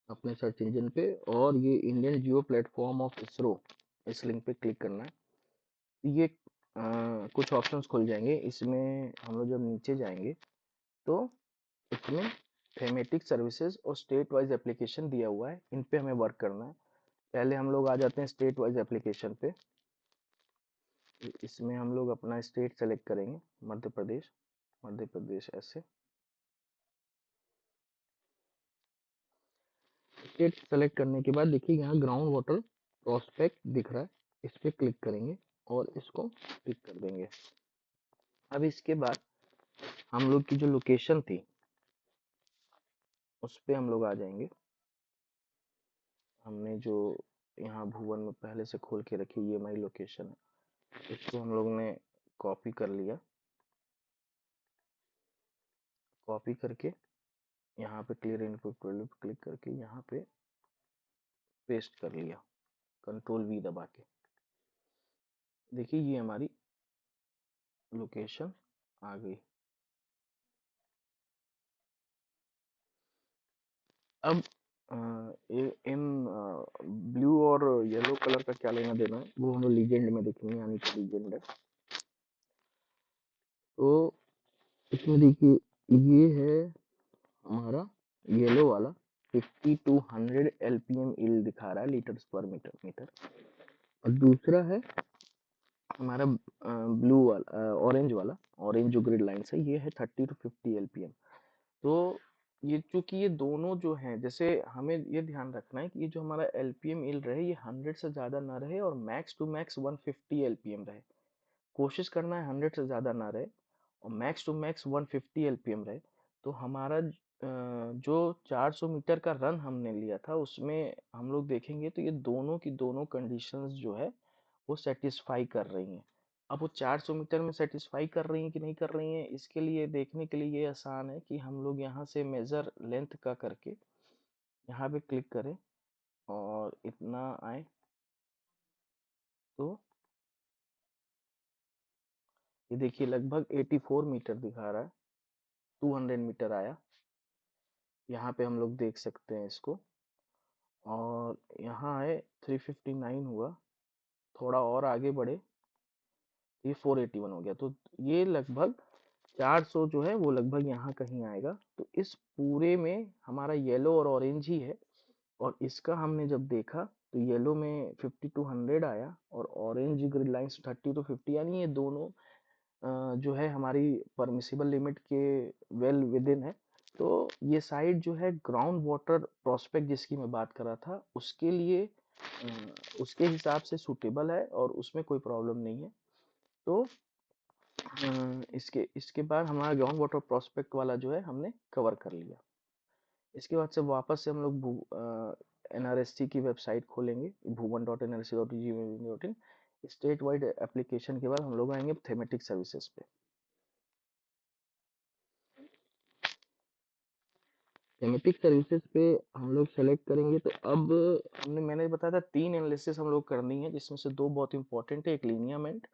अपने सर्च इंजन पे। और ये Indian Jio platform of ISRO, इस लिंक पे क्लिक करना है। ये कुछ ऑप्शंस खुल जाएंगे। इसमें हम लोग जब नीचे जाएंगे तो इसमें थेमेटिक सर्विसेज और स्टेट वाइज एप्लीकेशन दिया हुआ है, इन पे हमें वर्क करना है। पहले हम लोग आ जाते हैं स्टेट वाइज एप्लीकेशन पे। इसमें हम लोग अपना स्टेट सेलेक्ट करेंगे, मध्य प्रदेश। मध्य प्रदेश ऐसे स्टेट सेलेक्ट करने के बाद देखिए यहाँ ग्राउंड वाटर प्रोस्पेक्ट दिख रहा है, इस पे क्लिक करेंगे और इसको टिक कर देंगे। अब इसके बाद हम लोग की जो लोकेशन थी उस पे हम लोग आ जाएंगे। हमने जो यहाँ भुवन में पहले से खोल के रखी, ये हमारी लोकेशन है। इसको हम लोग ने कॉपी कर लिया। कॉपी करके यहाँ पे क्लियर इनपुट पे क्लिक करके यहाँ पे पेस्ट कर लिया, कंट्रोल V दबा के। देखिए ये हमारी लोकेशन आ गई। अब इन ब्लू और येलो कलर का क्या लेना देना है वो हम लीजेंड में देखेंगे, यानी कि लीजेंड है। तो इसमें देखिए ये है हमारा येलो वाला 50 to 100 LPM ईल दिखा रहा है, लीटर्स पर मीटर। और दूसरा है हमारा ब्लू वाला, ऑरेंज वाला, ऑरेंज जो ग्रिड लाइन है ये है 30 to 50 LPM। तो ये चूंकि ये दोनों जो हैं, जैसे हमें ये ध्यान रखना है कि ये जो हमारा LPM ईल रहे ये 100 से ज़्यादा ना रहे और मैक्स टू मैक्स 150 LPM रहे। कोशिश करना है 100 से ज़्यादा ना रहे और मैक्स टू मैक्स 150 LPM रहे। तो हमारा जो 400 मीटर का रन हमने लिया था उसमें हम लोग देखेंगे तो ये दोनों की दोनों कंडीशंस जो है वो सेटिस्फाई कर रही हैं। अब वो 400 मीटर में सेटिस्फाई कर रही हैं कि नहीं कर रही हैं, इसके लिए देखने के लिए ये आसान है कि हम लोग यहाँ से मेज़र लेंथ का करके यहाँ पे क्लिक करें और इतना आए तो ये देखिए लगभग 84 मीटर दिखा रहा है, 200 मीटर आया। यहाँ पे हम लोग देख सकते हैं इसको। और यहाँ है 359 हुआ, थोड़ा और आगे बढ़े ये 481 हो गया। तो ये लगभग 400 जो है वो लगभग यहाँ कहीं आएगा। तो इस पूरे में हमारा येलो और ऑरेंज ही है, और इसका हमने जब देखा तो येलो में 50 to 100 आया और ऑरेंज ग्रिड लाइंस 30 to 50, यानी ये दोनों जो है हमारी परमिसिबल लिमिट के वेल विद इन है। तो ये साइड जो है ग्राउंड वाटर प्रोस्पेक्ट जिसकी मैं बात कर रहा था उसके लिए उसके हिसाब से सूटेबल है और उसमें कोई प्रॉब्लम नहीं है। तो इसके इसके बाद हमारा ग्राउंड वाटर प्रोस्पेक्ट वाला जो है हमने कवर कर लिया। इसके बाद से वापस से हम लोग एनआरएससी की वेबसाइट खोलेंगे, bhuvan.nrc.gov.in। स्टेट वाइड एप्लीकेशन के बाद हम लोग आएंगे थेमेटिक सर्विसेज पे। थेमेटिक सर्विसेज पे हम लोग सेलेक्ट करेंगे। तो अब मैंने बताया था 3 एनालिसिस हम लोग करनी है, जिसमें से 2 बहुत इंपॉर्टेंट है, एक लिनियामेंट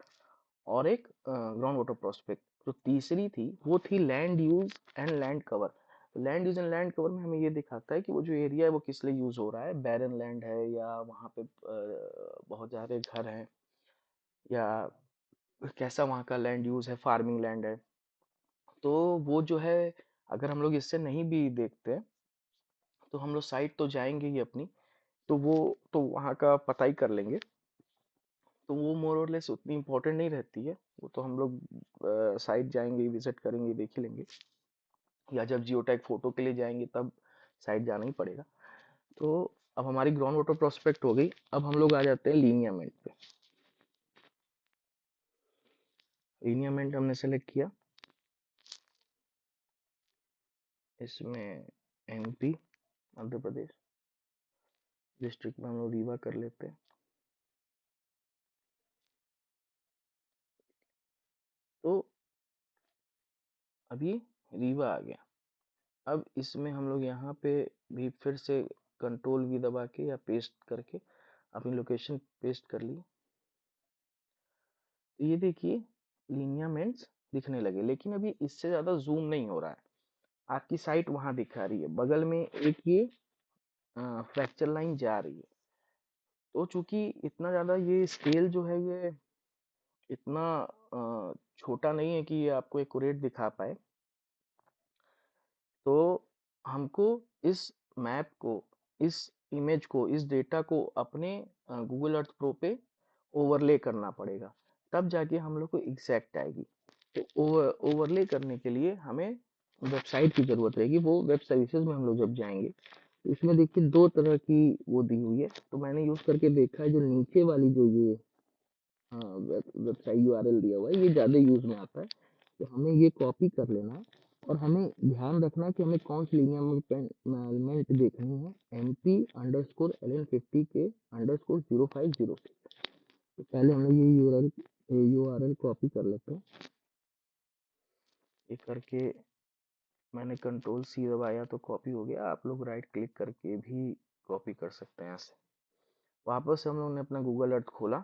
और एक ग्राउंड वाटर प्रोस्पेक्ट। जो तीसरी थी वो थी land use and land cover. Land use and land cover में हमें ये दिखाता है कि वो जो एरिया है वो किस लिए यूज हो रहा है, बैरन लैंड है या वहाँ पे बहुत सारे घर हैं, या कैसा वहाँ का लैंड यूज है, फार्मिंग लैंड है। तो वो जो है अगर हम लोग इससे नहीं भी देखते हैं तो हम लोग साइट तो जाएंगे ही अपनी, तो वो तो वहाँ का पता ही कर लेंगे। तो वो मोर और लेस उतनी इम्पोर्टेंट नहीं रहती है, वो तो हम लोग साइट जाएंगे विजिट करेंगे देख ही लेंगे, या जब जियो टैग फोटो के लिए जाएंगे तब साइट जाना ही पड़ेगा। तो अब हमारी ग्राउंड वाटर प्रोस्पेक्ट हो गई। अब हम लोग आ जाते हैं लीनियामेंट पे। लीनियामेंट हमने सेलेक्ट किया, इसमें एमपी मध्य प्रदेश डिस्ट्रिक्ट में हम लोग रीवा कर लेते हैं। तो अभी रीवा आ गया। अब इसमें हम लोग यहाँ पे भी फिर से कंट्रोल वी दबा के या पेस्ट करके अपनी लोकेशन पेस्ट कर ली। तो ये देखिए लिनियामेंट्स दिखने लगे, लेकिन अभी इससे ज़्यादा जूम नहीं हो रहा है। आपकी साइट वहाँ दिखा रही है, बगल में एक ये फ्रैक्चर लाइन जा रही है। तो चूंकि इतना ज़्यादा ये स्केल जो है ये इतना छोटा नहीं है कि ये आपको एक्यूरेट दिखा पाए, तो हमको इस मैप को, इस इमेज को, इस डेटा को अपने गूगल अर्थ प्रो पे ओवरले करना पड़ेगा, तब जाके हम लोग को एग्जैक्ट आएगी। तो ओवरले करने के लिए हमें वेबसाइट की ज़रूरत रहेगी। वो वेब सर्विसेज में हम लोग जब जाएंगे तो इसमें देखिए 2 तरह की वो दी हुई है। तो मैंने यूज़ करके देखा है, जो नीचे वाली जो ये हाँ वेबसाइट यूआरएल दिया हुआ है ये ज़्यादा यूज़ में आता है। तो हमें ये कॉपी कर लेना है और हमें ध्यान रखना है कि हमें कौन सी लिनियमेंट देखनी है, MP_LN50 के _0506। तो पहले हम लोग ये यूआरएल कॉपी कर लेते हैं। ये करके मैंने कंट्रोल सी दबाया तो कॉपी हो गया। आप लोग राइट क्लिक करके भी कॉपी कर सकते हैं ऐसे। वापस हम लोगों ने अपना गूगल अर्थ खोला।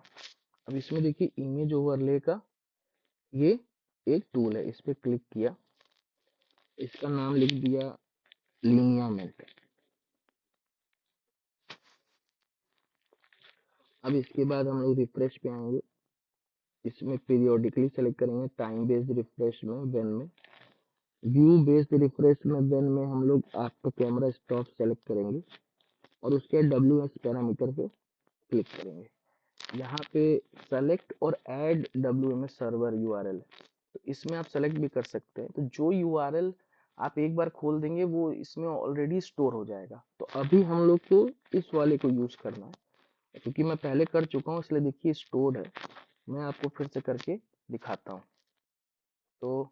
अब इसमें देखिए इमेज ओवरले का ये एक टूल है, इस पर क्लिक किया, इसका नाम लिख दिया लिनियामेंट। अब इसके बाद हम लोग रिफ्रेश पे आएंगे, इसमें पीरियोडिकली सेलेक्ट करेंगे, टाइम बेस्ड रिफ्रेश में वेन में, व्यू बेस्ड रिफ्रेश में वेन में हम लोग आपका कैमरा स्टॉप सेलेक्ट करेंगे और उसके WS पैरामीटर पे क्लिक करेंगे। यहाँ पे सेलेक्ट और ऐड WMS सर्वर यूआरएल, तो इसमें आप सेलेक्ट भी कर सकते हैं। तो जो यूआरएल आप एक बार खोल देंगे वो इसमें ऑलरेडी स्टोर हो जाएगा। तो अभी हम लोग को इस वाले को यूज करना है, क्योंकि मैं पहले कर चुका हूँ इसलिए देखिए स्टोर्ड है। मैं आपको फिर से करके दिखाता हूँ। तो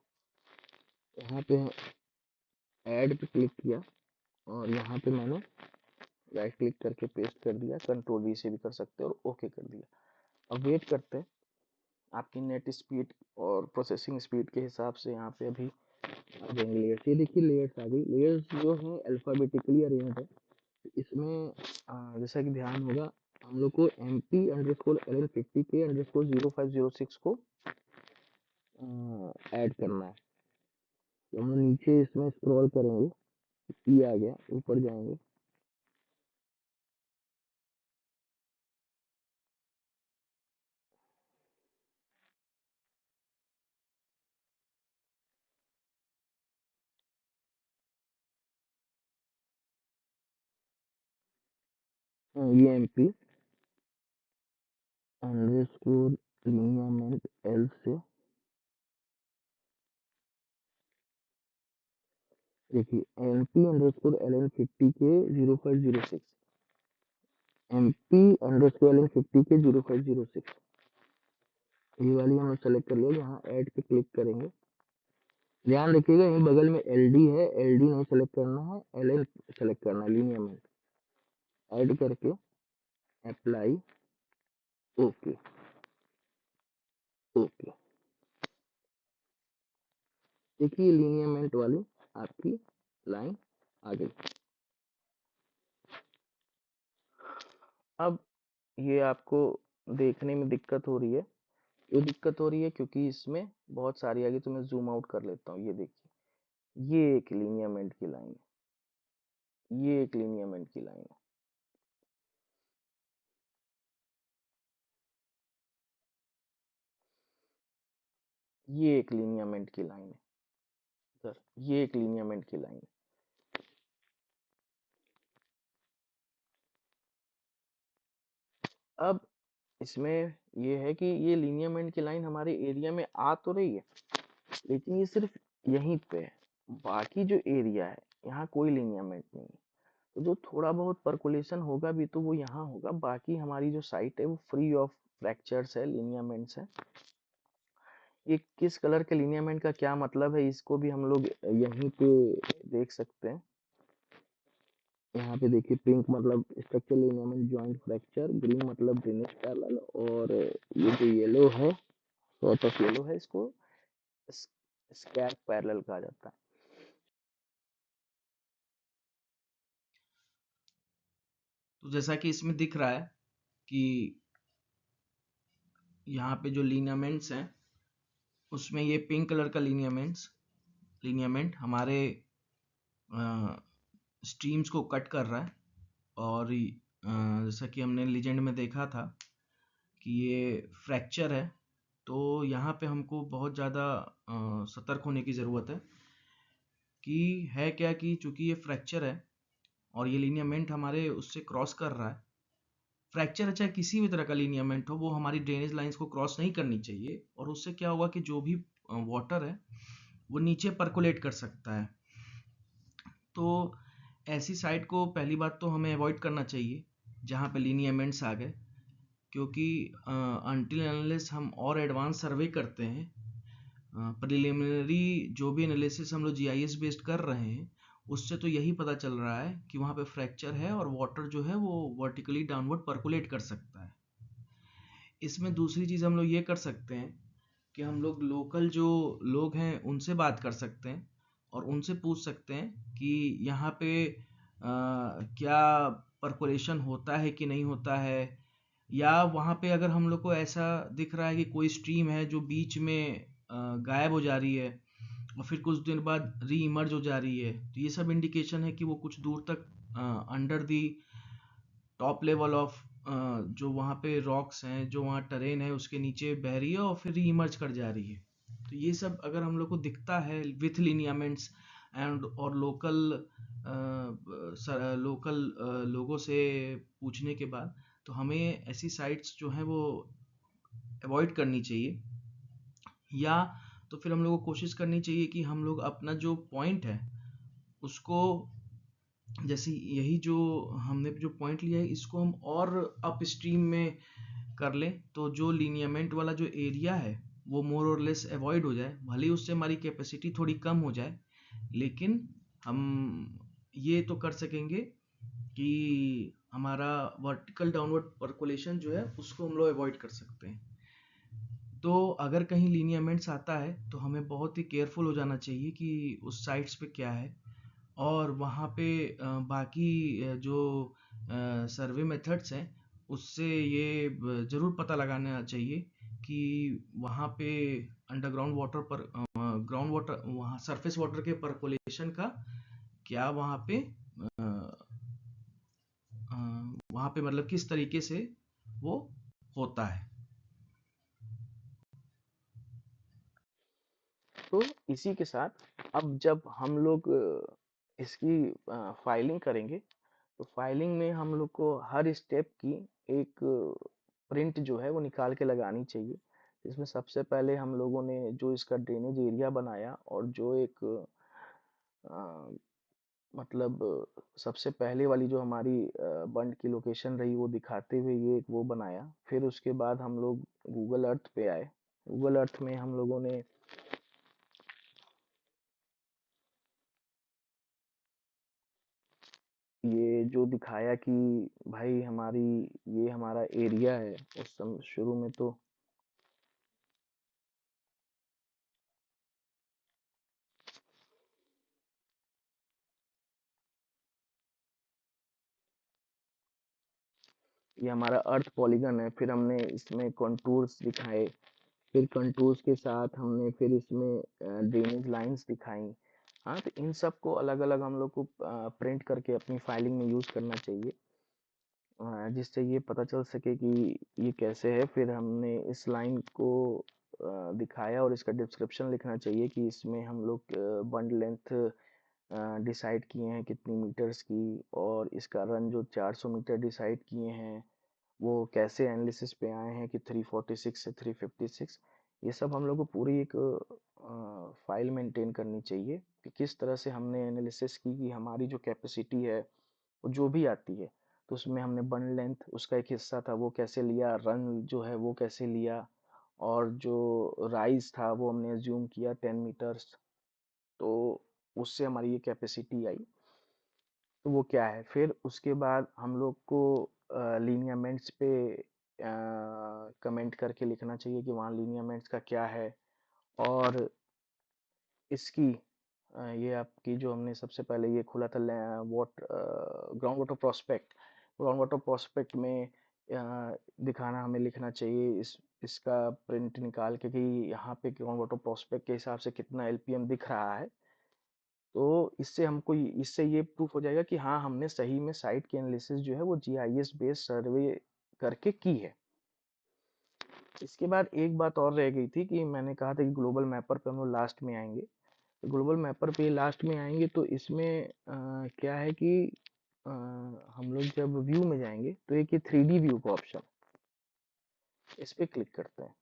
यहाँ पे ऐड पे क्लिक किया और यहाँ पे मैंने राइट क्लिक करके पेस्ट कर दिया, कंट्रोल वी से भी कर सकते हैं, और ओके कर दिया। अब वेट करते हैं, आपकी नेट स्पीड और प्रोसेसिंग स्पीड के हिसाब से यहाँ पे अभी आ जाएंगे लेयर्स। ये देखिए लेयर्स आ गई। लेयर्स जो है अल्फाबेटिकली अरेंज है। इसमें जैसा कि ध्यान होगा हम लोग को MP_LN50 के _0506 को ऐड करना है। तो हम लोग नीचे इसमें स्क्रॉल करेंगे, ये आ गया, ऊपर जाएंगे, ये एमपी अंडरस्कोर लिनियमेंट एल से, देखिए एमपी अंडरस्कोर एल एन 50 के 0506, एमपी अंडरस्कोर एल एन 50 के 0506, ये वाली हमने सेलेक्ट कर लिया। यहाँ ऐड पे क्लिक करेंगे, ध्यान रखिएगा यहीं बगल में एलडी है, एलडी नहीं सेलेक्ट करना है, एलएन सेलेक्ट करना है, लिनियमेंट ऐड करके अप्लाई, ओके ओके। देखिए लिनियमेंट वाली आपकी लाइन आ गई। अब ये आपको देखने में दिक्कत हो रही है, क्यों दिक्कत हो रही है? क्योंकि इसमें बहुत सारी आ गई। तो मैं जूम आउट कर लेता हूँ। ये देखिए, ये एक लिनियमेंट की लाइन है, ये एक लिनियमेंट की लाइन है। ये एक लिनियमेंट की लाइन है सर, ये एक लिनियमेंट की लाइन है। अब इसमें ये है कि ये लिनियमेंट की लाइन हमारे एरिया में आ तो रही है, लेकिन ये सिर्फ यहीं पे है। बाकी जो एरिया है यहाँ कोई लिनियमेंट नहीं है। तो जो थोड़ा बहुत परकोलेशन होगा भी तो वो यहाँ होगा। बाकी हमारी जो साइट है वो फ्री ऑफ फ्रैक्चर्स है, लिनियमेंट्स है। ये किस कलर के लिनियमेंट का क्या मतलब है, इसको भी हम लोग यहीं पे देख सकते हैं। यहाँ पे देखिए, पिंक मतलब स्ट्रक्चरल लिनियमेंट जॉइंट फ्रैक्चर, ग्रीन मतलब ड्रेनेज पैरेलल, और ये जो येलो है, सॉर्ट ऑफ येलो है, इसको स्कैर पैरेलल कहा जाता है। तो जैसा कि इसमें दिख रहा है कि यहाँ पे जो लिनियमेंट्स हैं उसमें ये पिंक कलर का लिनियमेंट हमारे स्ट्रीम्स को कट कर रहा है। और जैसा कि हमने लीजेंड में देखा था कि ये फ्रैक्चर है, तो यहाँ पे हमको बहुत ज़्यादा सतर्क होने की ज़रूरत है कि है क्या कि चूंकि ये फ्रैक्चर है और ये लिनियमेंट हमारे उससे क्रॉस कर रहा है। फ्रैक्चर चाहे किसी भी तरह का लिनियमेंट हो, वो हमारी ड्रेनेज लाइंस को क्रॉस नहीं करनी चाहिए, और उससे क्या होगा कि जो भी वाटर है वो नीचे परकोलेट कर सकता है। तो ऐसी साइट को पहली बात तो हमें अवॉइड करना चाहिए जहाँ पे लिनियमेंट्स आ गए, क्योंकि अनटिल अनलेस हम और एडवांस सर्वे करते हैं, प्रिलिमिनरी जो भी एनालिसिस हम लोग जीआईएस बेस्ड कर रहे हैं, उससे तो यही पता चल रहा है कि वहाँ पे फ्रैक्चर है और वाटर जो है वो वर्टिकली डाउनवर्ड परकुलेट कर सकता है। इसमें दूसरी चीज़ हम लोग ये कर सकते हैं कि हम लोग लोकल जो लोग हैं उनसे बात कर सकते हैं और उनसे पूछ सकते हैं कि यहाँ पे क्या परकोलेशन होता है कि नहीं होता है, या वहाँ पे अगर हम लोग को ऐसा दिख रहा है कि कोई स्ट्रीम है जो बीच में गायब हो जा रही है और फिर कुछ दिन बाद री इमर्ज हो जा रही है, तो ये सब इंडिकेशन है कि वो कुछ दूर तक under the top level of जो वहाँ पे रॉक्स हैं, जो वहाँ टरेन है उसके नीचे बह रही है और फिर री इमर्ज कर जा रही है। तो ये सब अगर हम लोग को दिखता है विथ लिनियमेंट्स एंड और लोकल लोगों से पूछने के बाद, तो हमें ऐसी साइट्स जो हैं वो अवॉइड करनी चाहिए। या तो फिर हम लोग को कोशिश करनी चाहिए कि हम लोग अपना जो पॉइंट है उसको, जैसे यही जो हमने जो पॉइंट लिया है इसको हम और अप स्ट्रीम में कर लें, तो जो लिनियमेंट वाला जो एरिया है वो मोर और लेस अवॉइड हो जाए। भले ही उससे हमारी कैपेसिटी थोड़ी कम हो जाए, लेकिन हम ये तो कर सकेंगे कि हमारा वर्टिकल डाउनवर्ड परकोलेशन जो है उसको हम लोग अवॉइड कर सकते हैं। तो अगर कहीं लिनियमेंट्स आता है तो हमें बहुत ही केयरफुल हो जाना चाहिए कि उस साइट्स पे क्या है, और वहाँ पे बाकी जो सर्वे मेथड्स हैं उससे ये ज़रूर पता लगाना चाहिए कि वहाँ पे अंडरग्राउंड वाटर पर ग्राउंड वाटर, वहाँ सरफेस वाटर के परकोलेशन का क्या वहाँ पे वहाँ पे मतलब किस तरीके से वो होता है। तो इसी के साथ अब जब हम लोग इसकी फाइलिंग करेंगे तो फाइलिंग में हम लोग को हर स्टेप की एक प्रिंट जो है वो निकाल के लगानी चाहिए। इसमें सबसे पहले हम लोगों ने जो इसका ड्रेनेज एरिया बनाया और जो एक मतलब सबसे पहले वाली जो हमारी बंड की लोकेशन रही वो दिखाते हुए ये एक वो बनाया। फिर उसके बाद हम लोग गूगल अर्थ पे आए। गूगल अर्थ में हम लोगों ने ये जो दिखाया कि भाई हमारी ये हमारा एरिया है। उस समय शुरू में तो ये हमारा अर्थ पॉलीगन है। फिर हमने इसमें कंटूर्स दिखाए। फिर कंटूर्स के साथ हमने फिर इसमें ड्रेनेज लाइंस दिखाई। हाँ, तो इन सब को अलग अलग हम लोग को प्रिंट करके अपनी फाइलिंग में यूज करना चाहिए, जिससे ये पता चल सके कि ये कैसे है। फिर हमने इस लाइन को दिखाया और इसका डिस्क्रिप्शन लिखना चाहिए कि इसमें हम लोग बंड लेंथ डिसाइड किए हैं कितनी मीटर्स की, और इसका रन जो 400 मीटर डिसाइड किए हैं वो कैसे एनालिसिस पे आए हैं कि 346 से 356। ये सब हम लोग को पूरी एक फाइल मेंटेन करनी चाहिए कि किस तरह से हमने एनालिसिस की कि हमारी जो कैपेसिटी है वो जो भी आती है, तो उसमें हमने बंड लेंथ उसका एक हिस्सा था वो कैसे लिया, रन जो है वो कैसे लिया, और जो राइज था वो हमने एज्यूम किया 10 मीटर्स। तो उससे हमारी ये कैपेसिटी आई। तो वो क्या है, फिर उसके बाद हम लोग को लीनियमेंट्स पे कमेंट करके लिखना चाहिए कि वहाँ लीनियमेंट्स का क्या है। और इसकी ये आपकी जो हमने सबसे पहले ये खोला था ground water prospect. Ground water prospect में दिखाना हमें लिखना चाहिए इसका प्रिंट निकाल के कि यहाँ पे ग्राउंड वाटर प्रोस्पेक्ट के हिसाब से कितना एलपीएम दिख रहा है। तो इससे ये प्रूफ हो जाएगा कि हाँ हमने सही में साइट की एनालिसिस जो है वो जीआईएस बेस्ड सर्वे करके की है। इसके बाद एक बात और रह गई थी कि मैंने कहा था कि ग्लोबल मैपर पे हम लोग लास्ट में आएंगे। ग्लोबल मैपर पे लास्ट में आएंगे तो इसमें क्या है कि हम लोग जब व्यू में जाएंगे तो एक ये 3D व्यू का ऑप्शन, इस पे क्लिक करते हैं।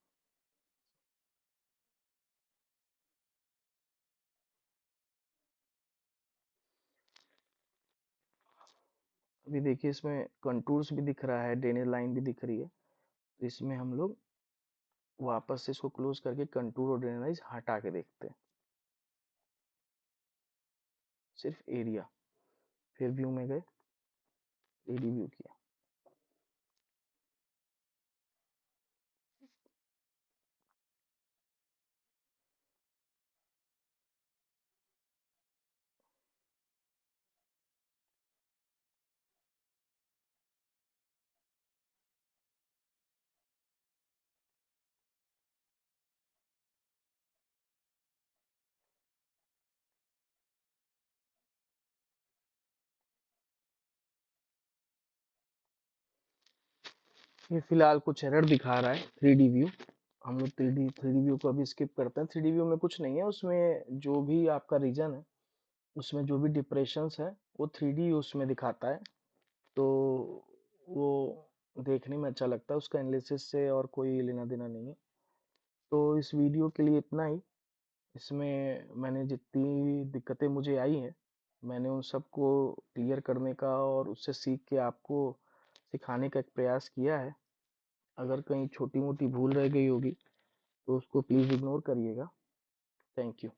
अभी देखिए इसमें कंटूर्स भी दिख रहा है, ड्रेनेज लाइन भी दिख रही है। तो इसमें हम लोग वापस से इसको क्लोज करके कंटूर और ड्रेनेज हटा के देखते हैं, सिर्फ एरिया। फिर व्यू में गए, 3D व्यू किया। ये फिलहाल कुछ एरर दिखा रहा है 3D व्यू। हम लोग 3D व्यू को अभी स्किप करते हैं। 3D व्यू में कुछ नहीं है, उसमें जो भी आपका रीजन है उसमें जो भी डिप्रेशंस है वो 3D उसमें दिखाता है। तो वो देखने में अच्छा लगता है, उसका एनालिसिस से और कोई लेना देना नहीं है। तो इस वीडियो के लिए इतना ही। इसमें मैंने जितनी दिक्कतें मुझे आई हैं मैंने उन सबको क्लियर करने का और उससे सीख के आपको सिखाने का एक प्रयास किया है। अगर कहीं छोटी मोटी भूल रह गई होगी तो उसको प्लीज़ इग्नोर करिएगा। Thank you.